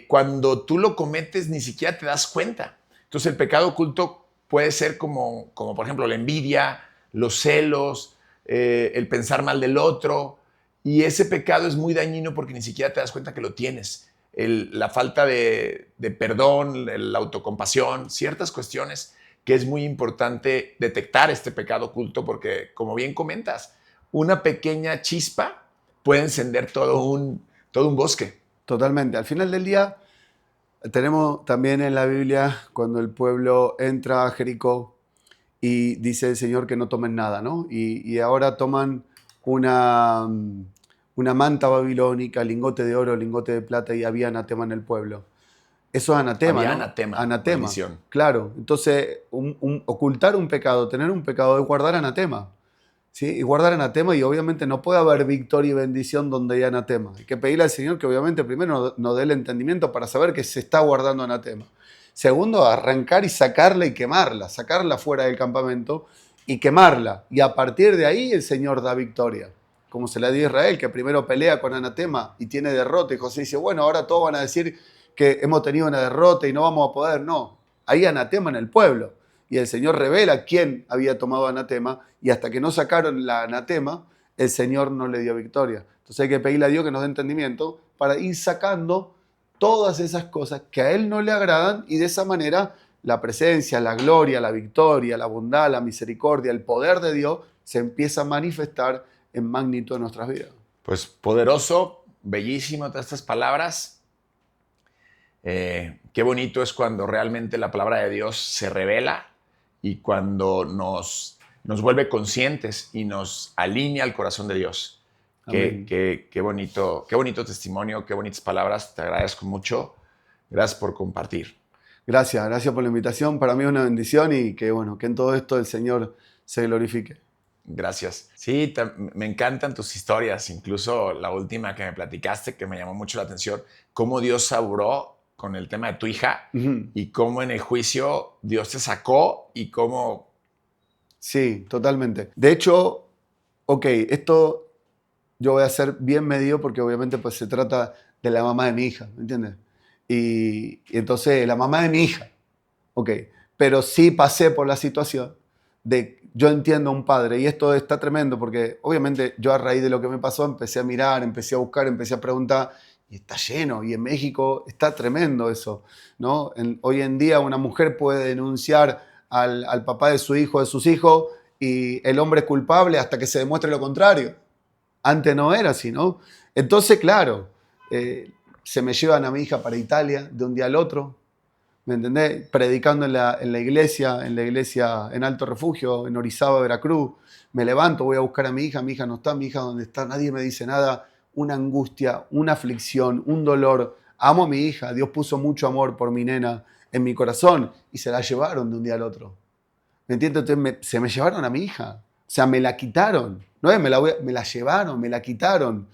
cuando tú lo cometes, ni siquiera te das cuenta. Entonces, el pecado oculto puede ser como por ejemplo, la envidia, los celos, el pensar mal del otro. Y ese pecado es muy dañino porque ni siquiera te das cuenta que lo tienes. La falta de perdón, la autocompasión, ciertas cuestiones que es muy importante detectar este pecado oculto porque, como bien comentas, una pequeña chispa puede encender todo un bosque. Totalmente. Al final del día, tenemos también en la Biblia cuando el pueblo entra a Jericó y dice el Señor que no tomen nada, ¿no? Y ahora toman una manta babilónica, lingote de oro, lingote de plata, y había anatema en el pueblo. Eso es anatema, había ¿no? Anatema. Maldición. Claro. Entonces, ocultar un pecado, tener un pecado, es guardar anatema. ¿Sí? Y guardar anatema, y obviamente no puede haber victoria y bendición donde hay anatema. Hay que pedirle al Señor que obviamente primero nos dé el entendimiento para saber que se está guardando anatema. Segundo, arrancar y sacarla fuera del campamento y quemarla. Y a partir de ahí el Señor da victoria. como se la dio a Israel, que primero pelea con Anatema y tiene derrota, y José dice, bueno, ahora todos van a decir que hemos tenido una derrota y no vamos a poder. No, hay Anatema en el pueblo. Y el Señor revela quién había tomado Anatema, y hasta que no sacaron la Anatema, el Señor no le dio victoria. Entonces hay que pedirle a Dios que nos dé entendimiento para ir sacando todas esas cosas que a Él no le agradan, y de esa manera la presencia, la gloria, la victoria, la bondad, la misericordia, el poder de Dios se empieza a manifestar en magnitud en nuestras vidas. Pues poderoso, bellísimo todas estas palabras. Qué bonito es cuando realmente la palabra de Dios se revela y cuando nos vuelve conscientes y nos alinea al corazón de Dios. Qué bonito testimonio, qué bonitas palabras. Te agradezco mucho. Gracias por compartir. Gracias por la invitación. Para mí es una bendición, y que bueno, que en todo esto el Señor se glorifique. Gracias. Sí, me encantan tus historias, incluso la última que me platicaste, que me llamó mucho la atención, cómo Dios sabró con el tema de tu hija y cómo en el juicio Dios te sacó y cómo... Sí, totalmente. De hecho, esto yo voy a ser bien medido porque obviamente pues se trata de la mamá de mi hija, ¿me entiendes? Y entonces la mamá de mi hija, pero sí pasé por la situación de, yo entiendo a un padre, y esto está tremendo porque obviamente yo a raíz de lo que me pasó empecé a mirar, empecé a buscar, empecé a preguntar, y está lleno, y en México está tremendo eso, ¿no? Hoy en día una mujer puede denunciar al papá de su hijo, de sus hijos, y el hombre es culpable hasta que se demuestre lo contrario. Antes no era así, ¿no? Entonces, claro, se me llevan a mi hija para Italia de un día al otro, ¿me entendés? Predicando en la iglesia en Alto Refugio, en Orizaba, Veracruz. Me levanto, voy a buscar a mi hija no está, mi hija ¿dónde está? Nadie me dice nada. Una angustia, una aflicción, un dolor. Amo a mi hija, Dios puso mucho amor por mi nena en mi corazón, y se la llevaron de un día al otro. ¿Me entiendes? Entonces se me llevaron a mi hija. O sea, me la quitaron. No es, me la llevaron, me la quitaron.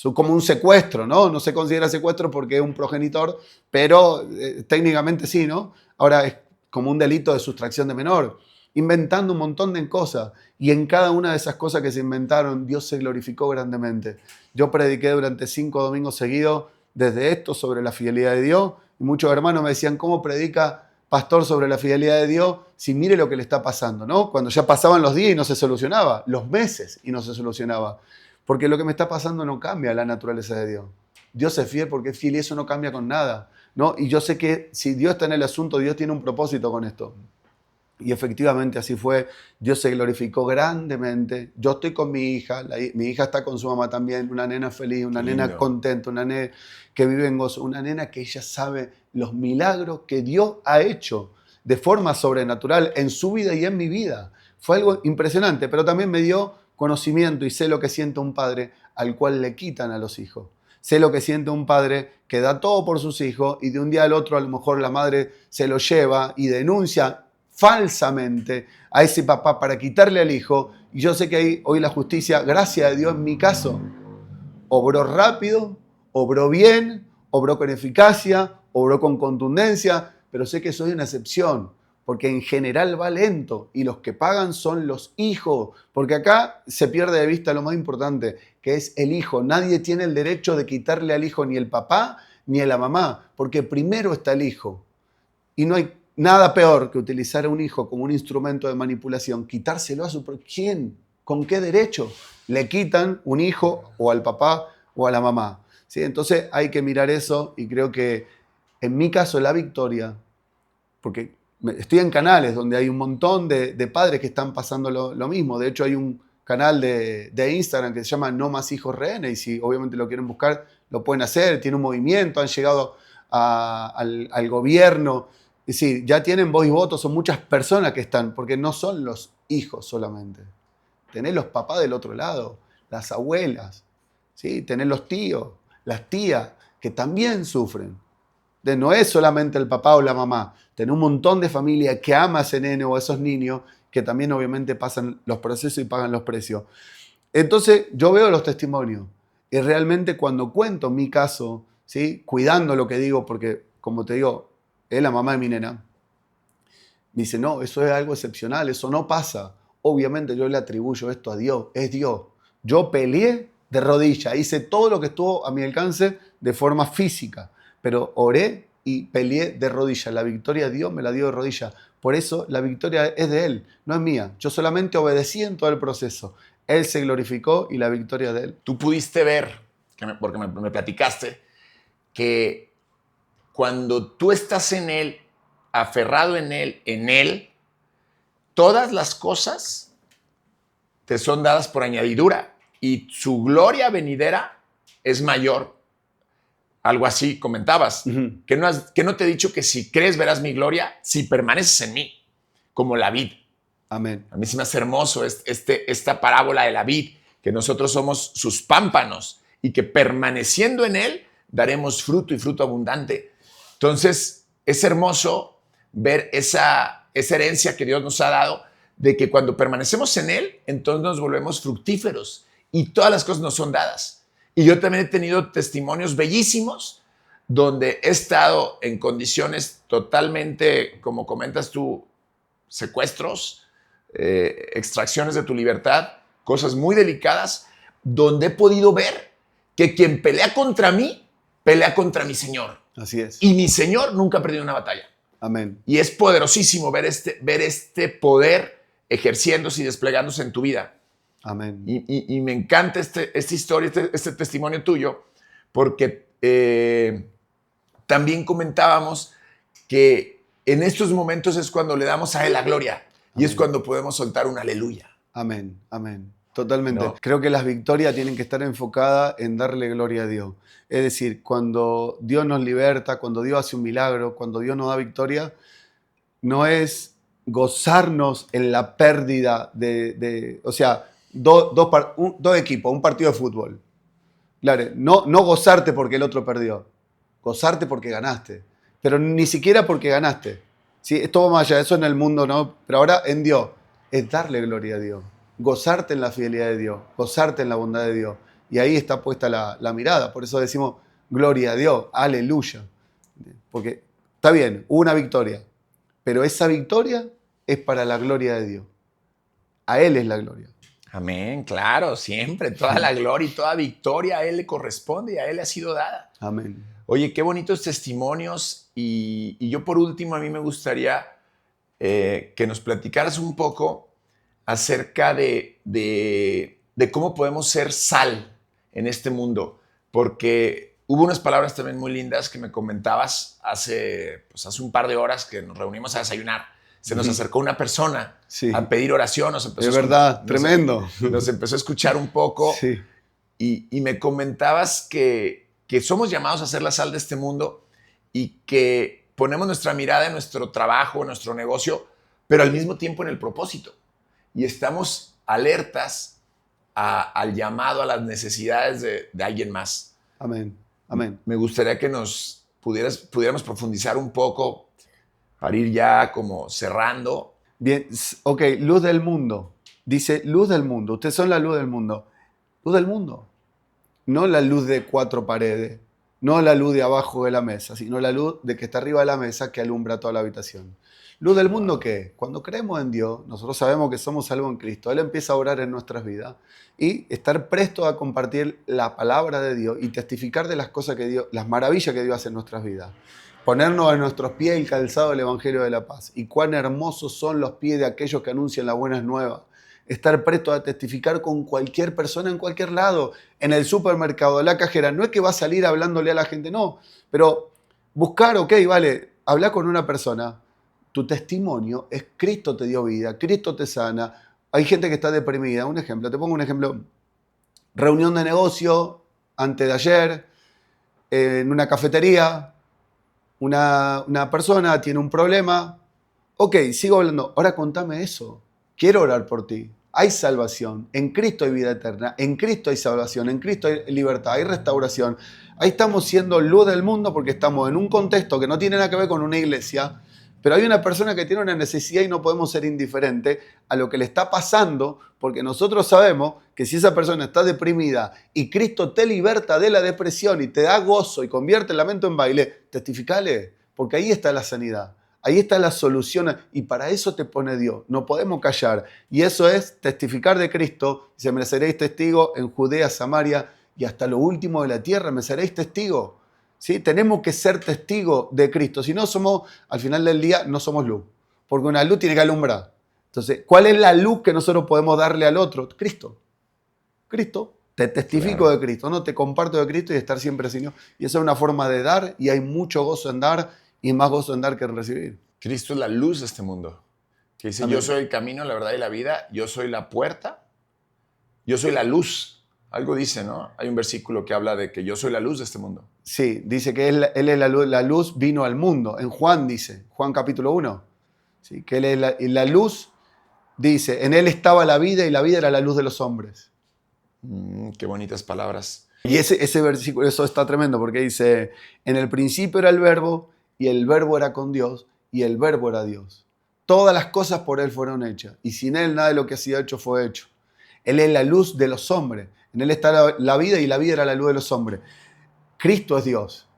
Como un secuestro, ¿no? No se considera secuestro porque es un progenitor, pero técnicamente sí, ¿no? Ahora es como un delito de sustracción de menor. Inventando un montón de cosas. Y en cada una de esas cosas que se inventaron, Dios se glorificó grandemente. Yo prediqué durante 5 domingos seguidos desde esto sobre la fidelidad de Dios. Y muchos hermanos me decían, ¿cómo predica pastor sobre la fidelidad de Dios si mire lo que le está pasando, ¿no? Cuando ya pasaban los días y no se solucionaba, los meses y no se solucionaba. Porque lo que me está pasando no cambia la naturaleza de Dios. Dios es fiel porque es fiel, y eso no cambia con nada, ¿no? Y yo sé que si Dios está en el asunto, Dios tiene un propósito con esto. Y efectivamente así fue. Dios se glorificó grandemente. Yo estoy con mi hija, mi hija está con su mamá también, una nena feliz, una nena contenta, una nena que vive en gozo, una nena que ella sabe los milagros que Dios ha hecho de forma sobrenatural en su vida y en mi vida. Fue algo impresionante, pero también me dio conocimiento, y sé lo que siente un padre al cual le quitan a los hijos. Sé lo que siente un padre que da todo por sus hijos, y de un día al otro a lo mejor la madre se lo lleva y denuncia falsamente a ese papá para quitarle al hijo. Y yo sé que hoy la justicia, gracias a Dios en mi caso, obró rápido, obró bien, obró con eficacia, obró con contundencia, pero sé que soy una excepción, porque en general va lento, y los que pagan son los hijos, porque acá se pierde de vista lo más importante, que es el hijo. Nadie tiene el derecho de quitarle al hijo, ni el papá ni a la mamá, porque primero está el hijo. Y no hay nada peor que utilizar a un hijo como un instrumento de manipulación, quitárselo a su... ¿Quién? ¿Con qué derecho le quitan un hijo o al papá o a la mamá? ¿Sí? Entonces hay que mirar eso, y creo que en mi caso la victoria, porque estoy en canales donde hay un montón de padres que están pasando lo mismo. De hecho hay un canal de Instagram que se llama No Más Hijos Rehenes, y si obviamente lo quieren buscar, lo pueden hacer. Tiene un movimiento, han llegado al gobierno. Es decir, ya tienen voz y voto, son muchas personas que están, porque no son los hijos solamente. Tenés los papás del otro lado, las abuelas, ¿sí? Tenés los tíos, las tías, que también sufren. No es solamente el papá o la mamá, tenés un montón de familia que ama a ese nene o a esos niños, que también obviamente pasan los procesos y pagan los precios. Entonces yo veo los testimonios, y realmente cuando cuento mi caso, ¿sí? Cuidando lo que digo, porque como te digo, es la mamá de mi nena, me dice, no, eso es algo excepcional, eso no pasa. Obviamente yo le atribuyo esto a Dios, es Dios. Yo peleé de rodillas, hice todo lo que estuvo a mi alcance de forma física, pero oré y peleé de rodillas. La victoria Dios me la dio de rodillas. Por eso la victoria es de Él, no es mía. Yo solamente obedecí en todo el proceso. Él se glorificó y la victoria de Él. Tú pudiste ver, porque me platicaste, que cuando tú estás en Él, aferrado en Él, todas las cosas te son dadas por añadidura y su gloria venidera es mayor. Algo así comentabas, que no te he dicho que si crees verás mi gloria, si permaneces en mí, como la vid. Amén. A mí se me hace hermoso esta parábola de la vid, que nosotros somos sus pámpanos y que permaneciendo en él daremos fruto y fruto abundante. Entonces, es hermoso ver esa herencia que Dios nos ha dado, de que cuando permanecemos en él, entonces nos volvemos fructíferos y todas las cosas nos son dadas. Y yo también he tenido testimonios bellísimos donde he estado en condiciones totalmente, como comentas tú, secuestros, extracciones de tu libertad, cosas muy delicadas, donde he podido ver que quien pelea contra mí, pelea contra mi Señor. Así es. Y mi Señor nunca ha perdido una batalla. Amén. Y es poderosísimo ver este poder ejerciéndose y desplegándose en tu vida. Amén. Y me encanta esta historia, este testimonio tuyo, porque también comentábamos que en estos momentos es cuando le damos a Él la gloria. Amén. Y es cuando podemos soltar un aleluya. Amén, amén. Totalmente. ¿No? Creo que las victorias tienen que estar enfocadas en darle gloria a Dios. Es decir, cuando Dios nos liberta, cuando Dios hace un milagro, cuando Dios nos da victoria, no es gozarnos en la pérdida o sea, dos equipos, un partido de fútbol. Claro, no gozarte porque el otro perdió, gozarte porque ganaste, pero ni siquiera porque ganaste. ¿Sí? Esto va más allá, eso en el mundo no, pero ahora en Dios es darle gloria a Dios, gozarte en la fidelidad de Dios, gozarte en la bondad de Dios. Y ahí está puesta la mirada, por eso decimos gloria a Dios, aleluya. Porque está bien, hubo una victoria, pero esa victoria es para la gloria de Dios. A Él es la gloria. Amén, claro, siempre. Toda la gloria y toda victoria a Él le corresponde y a Él le ha sido dada. Amén. Oye, qué bonitos testimonios. Y yo por último, a mí me gustaría que nos platicaras un poco acerca de cómo podemos ser sal en este mundo. Porque hubo unas palabras también muy lindas que me comentabas hace un par de horas que nos reunimos a desayunar. Se nos acercó una persona a pedir oración. Es verdad, tremendo. Nos empezó a escuchar un poco. Sí. Y me comentabas que somos llamados a ser la sal de este mundo y que ponemos nuestra mirada en nuestro trabajo, en nuestro negocio, pero al mismo tiempo en el propósito. Y estamos alertas al llamado, a las necesidades de alguien más. Amén, amén. Me gustaría que nos pudiéramos profundizar un poco para ir ya como cerrando. Bien, ok, luz del mundo. Dice luz del mundo. Ustedes son la luz del mundo. Luz del mundo. No la luz de 4 paredes. No la luz de abajo de la mesa, sino la luz de que está arriba de la mesa que alumbra toda la habitación. ¿Luz del mundo qué? Cuando creemos en Dios, nosotros sabemos que somos salvos en Cristo. Él empieza a orar en nuestras vidas y estar presto a compartir la palabra de Dios y testificar de las cosas que Dios, las maravillas que Dios hace en nuestras vidas. Ponernos en nuestros pies el calzado del Evangelio de la Paz. Y cuán hermosos son los pies de aquellos que anuncian las buenas nuevas. Estar presto a testificar con cualquier persona en cualquier lado, en el supermercado, en la cajera. No es que va a salir hablándole a la gente, no. Pero buscar, ok, vale, hablar con una persona. Tu testimonio es Cristo te dio vida, Cristo te sana. Hay gente que está deprimida. Un ejemplo, te pongo un ejemplo. Reunión de negocio, antes de ayer, en una cafetería. Una persona tiene un problema. Ok, sigo hablando. Ahora contame eso. Quiero orar por ti. Hay salvación. En Cristo hay vida eterna. En Cristo hay salvación. En Cristo hay libertad. Hay restauración. Ahí estamos siendo luz del mundo porque estamos en un contexto que no tiene nada que ver con una iglesia. Pero hay una persona que tiene una necesidad y no podemos ser indiferentes a lo que le está pasando, porque nosotros sabemos que si esa persona está deprimida y Cristo te liberta de la depresión y te da gozo y convierte el lamento en baile, testificale, porque ahí está la sanidad. Ahí está la solución y para eso te pone Dios. No podemos callar. Y eso es testificar de Cristo. Dice, me seréis testigos en Judea, Samaria y hasta lo último de la tierra. Me seréis testigos. ¿Sí? Tenemos que ser testigos de Cristo. Si no somos, al final del día, no somos luz. Porque una luz tiene que alumbrar. Entonces, ¿cuál es la luz que nosotros podemos darle al otro? Cristo. Cristo. Te testifico de Cristo, ¿no? Te comparto de Cristo y estar siempre Señor. Y esa es una forma de dar y hay mucho gozo en dar y más gozo en dar que en recibir. Cristo es la luz de este mundo. Que dice, Amén. yo soy el camino, la verdad y la vida. Yo soy la puerta. Yo soy la luz. Algo dice, ¿no? Hay un versículo que habla de que yo soy la luz de este mundo. Sí, dice que él es la luz vino al mundo. En Juan dice, Juan capítulo 1. Sí, que él es la luz, dice, en él estaba la vida y la vida era la luz de los hombres. Qué bonitas palabras. Y ese versículo, eso está tremendo porque dice, en el principio era el verbo y el verbo era con Dios y el verbo era Dios. Todas las cosas por él fueron hechas y sin él nada de lo que ha sido hecho fue hecho. Él es la luz de los hombres. En él está la vida y la vida era la luz de los hombres. Cristo es Dios,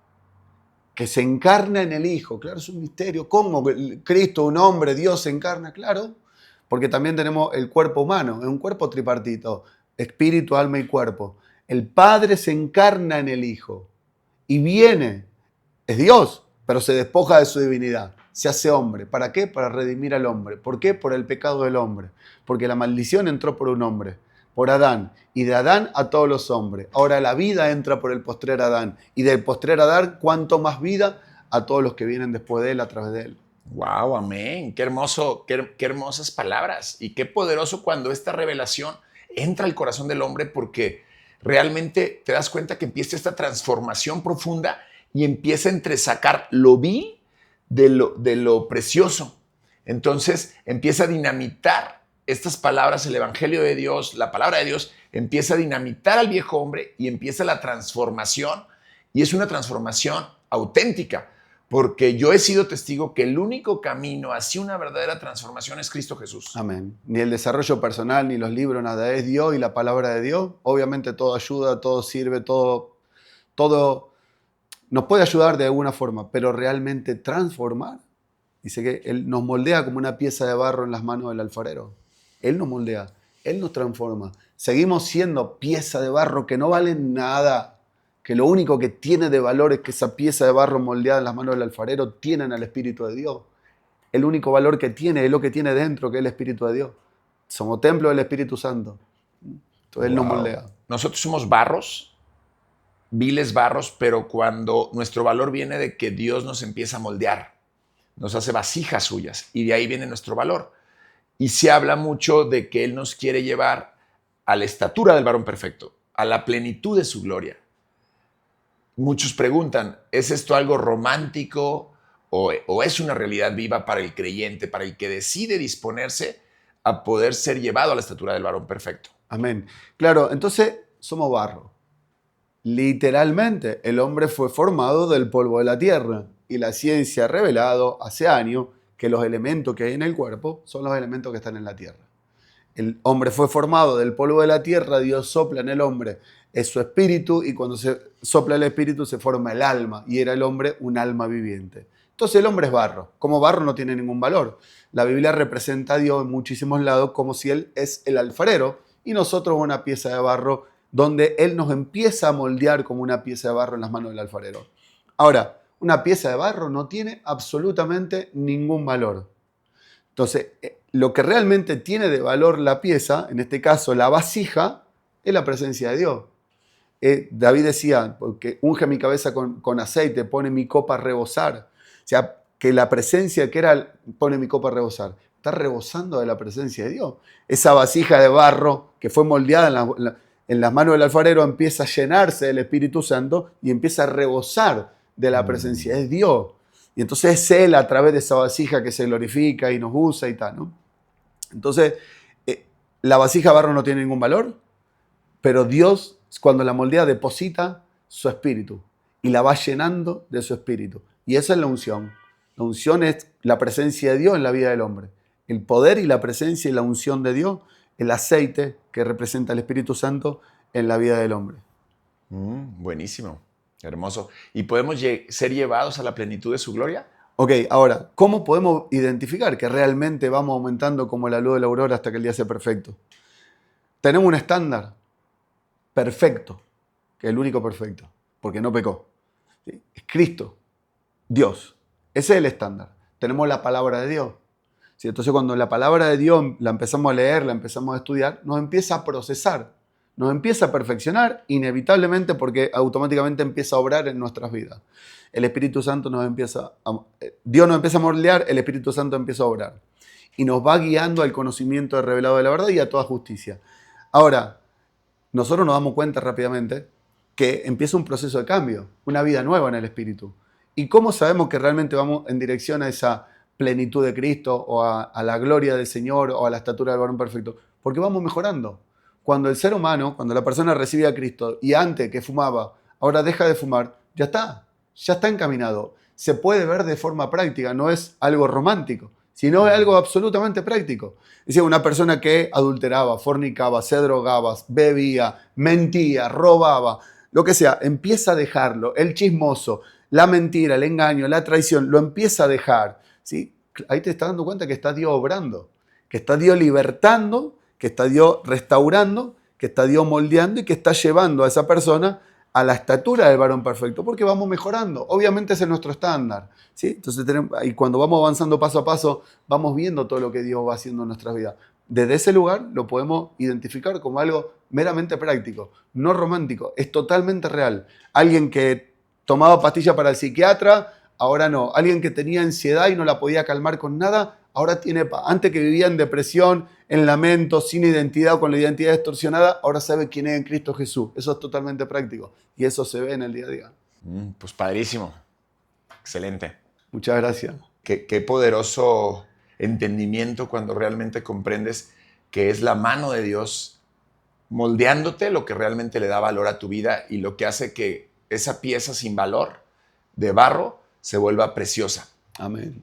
que se encarna en el Hijo. Claro, es un misterio. ¿Cómo Cristo, un hombre, Dios se encarna? Claro, porque también tenemos el cuerpo humano, es un cuerpo tripartito, espíritu, alma y cuerpo. El Padre se encarna en el Hijo y viene, es Dios, pero se despoja de su divinidad, se hace hombre. ¿Para qué? Para redimir al hombre. ¿Por qué? Por el pecado del hombre. Porque la maldición entró por un hombre, por Adán, y de Adán a todos los hombres. Ahora la vida entra por el postrer Adán, y del postrer Adán, cuánto más vida a todos los que vienen después de él, a través de él. Wow, amén. Qué hermoso, qué hermosas palabras. Y qué poderoso cuando esta revelación entra al corazón del hombre, porque realmente te das cuenta que empieza esta transformación profunda y empieza a entresacar lo vil de lo precioso. Entonces empieza a dinamitar estas palabras, el Evangelio de Dios, la palabra de Dios, empieza a dinamitar al viejo hombre y empieza la transformación. Y es una transformación auténtica, porque yo he sido testigo que el único camino hacia una verdadera transformación es Cristo Jesús. Amén. Ni el desarrollo personal, ni los libros, nada. Es Dios y la palabra de Dios. Obviamente todo ayuda, todo sirve, todo nos puede ayudar de alguna forma, pero realmente transformar. Dice que Él nos moldea como una pieza de barro en las manos del alfarero. Él nos moldea, Él nos transforma. Seguimos siendo pieza de barro que no vale nada, que lo único que tiene de valor es que esa pieza de barro moldeada en las manos del alfarero tienen al Espíritu de Dios. El único valor que tiene es lo que tiene dentro, que es el Espíritu de Dios. Somos templo del Espíritu Santo. Entonces Él nos moldea. Nosotros somos barros, viles barros, pero cuando nuestro valor viene de que Dios nos empieza a moldear, nos hace vasijas suyas y de ahí viene nuestro valor. Y se habla mucho de que Él nos quiere llevar a la estatura del varón perfecto, a la plenitud de su gloria. Muchos preguntan, ¿es esto algo romántico o es una realidad viva para el creyente, para el que decide disponerse a poder ser llevado a la estatura del varón perfecto? Amén. Claro, entonces somos barro. Literalmente, el hombre fue formado del polvo de la tierra y la ciencia ha revelado hace años que los elementos que hay en el cuerpo son los elementos que están en la tierra. El hombre fue formado del polvo de la tierra, Dios sopla en el hombre, es su espíritu y cuando se sopla el espíritu se forma el alma y era el hombre un alma viviente. Entonces el hombre es barro. Como barro no tiene ningún valor. La Biblia representa a Dios en muchísimos lados como si Él es el alfarero y nosotros una pieza de barro donde Él nos empieza a moldear como una pieza de barro en las manos del alfarero. Ahora, una pieza de barro no tiene absolutamente ningún valor. Entonces, lo que realmente tiene de valor la pieza, en este caso la vasija, es la presencia de Dios. David decía, porque unge mi cabeza con aceite, pone mi copa a rebosar. O sea, que la presencia que era, pone mi copa a rebosar. Está rebosando de la presencia de Dios. Esa vasija de barro que fue moldeada en las manos del alfarero empieza a llenarse del Espíritu Santo y empieza a rebosar de la presencia de Dios. Y entonces es Él a través de esa vasija que se glorifica y nos usa y tal, ¿no? Entonces, la vasija de barro no tiene ningún valor, pero Dios, cuando la moldea, deposita su espíritu y la va llenando de su espíritu. Y esa es la unción. La unción es la presencia de Dios en la vida del hombre. El poder y la presencia y la unción de Dios, el aceite que representa el Espíritu Santo en la vida del hombre. Buenísimo, hermoso. ¿Y podemos ser llevados a la plenitud de su gloria? Ok, ahora, ¿cómo podemos identificar que realmente vamos aumentando como la luz de la aurora hasta que el día sea perfecto? Tenemos un estándar perfecto, que es el único perfecto, porque no pecó. ¿Sí? Es Cristo, Dios. Ese es el estándar. Tenemos la palabra de Dios. ¿Sí? Entonces, cuando la palabra de Dios la empezamos a leer, la empezamos a estudiar, nos empieza a procesar, nos empieza a perfeccionar, inevitablemente, porque automáticamente empieza a obrar en nuestras vidas. El Espíritu Santo Dios nos empieza a moldear, el Espíritu Santo empieza a obrar. Y nos va guiando al conocimiento revelado de la verdad y a toda justicia. Ahora, nosotros nos damos cuenta rápidamente que empieza un proceso de cambio, una vida nueva en el Espíritu. ¿Y cómo sabemos que realmente vamos en dirección a esa plenitud de Cristo o a la gloria del Señor o a la estatura del varón perfecto? Porque vamos mejorando. Cuando el ser humano, cuando la persona recibe a Cristo y antes que fumaba, ahora deja de fumar, ya está encaminado. Se puede ver de forma práctica, no es algo romántico, sino es algo absolutamente práctico. Es decir, una persona que adulteraba, fornicaba, se drogaba, bebía, mentía, robaba, lo que sea, empieza a dejarlo. El chismoso, la mentira, el engaño, la traición, lo empieza a dejar. ¿Sí? Ahí te estás dando cuenta que está Dios obrando, que está Dios libertando, que está Dios restaurando, que está Dios moldeando y que está llevando a esa persona a la estatura del varón perfecto, porque vamos mejorando. Obviamente ese es nuestro estándar, ¿sí? Entonces, y cuando vamos avanzando paso a paso, vamos viendo todo lo que Dios va haciendo en nuestras vidas. Desde ese lugar lo podemos identificar como algo meramente práctico, no romántico, es totalmente real. Alguien que tomaba pastilla para el psiquiatra, ahora no. Alguien que tenía ansiedad y no la podía calmar con nada, ahora tiene paz. Antes que vivía en depresión, en lamento, sin identidad o con la identidad distorsionada, ahora sabe quién es en Cristo Jesús. Eso es totalmente práctico y eso se ve en el día a día. Pues padrísimo. Excelente. Muchas gracias. Qué poderoso entendimiento cuando realmente comprendes que es la mano de Dios moldeándote lo que realmente le da valor a tu vida y lo que hace que esa pieza sin valor de barro se vuelva preciosa. Amén.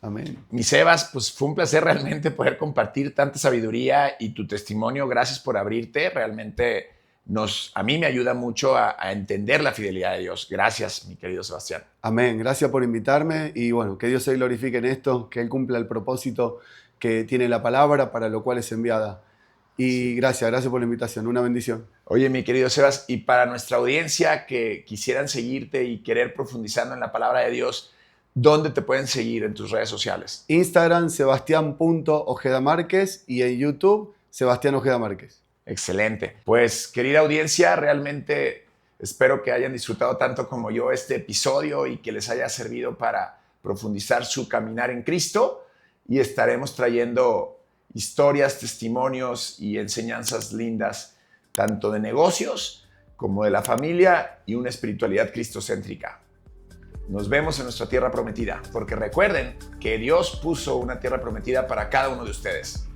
Amén. Mi Sebas, pues fue un placer realmente poder compartir tanta sabiduría y tu testimonio. Gracias por abrirte. Realmente a mí me ayuda mucho a entender la fidelidad de Dios. Gracias, mi querido Sebastián. Amén. Gracias por invitarme y bueno, que Dios se glorifique en esto, que Él cumpla el propósito que tiene la palabra para lo cual es enviada. Y gracias por la invitación. Una bendición. Oye, mi querido Sebas, y para nuestra audiencia que quisieran seguirte y querer profundizando en la palabra de Dios, ¿dónde te pueden seguir en tus redes sociales? Instagram, Sebastián.Ojeda Márquez y en YouTube, Sebastián Ojeda Márquez. Excelente. Pues, querida audiencia, realmente espero que hayan disfrutado tanto como yo este episodio y que les haya servido para profundizar su caminar en Cristo. Y estaremos trayendo historias, testimonios y enseñanzas lindas, tanto de negocios como de la familia y una espiritualidad cristocéntrica. Nos vemos en nuestra tierra prometida, porque recuerden que Dios puso una tierra prometida para cada uno de ustedes.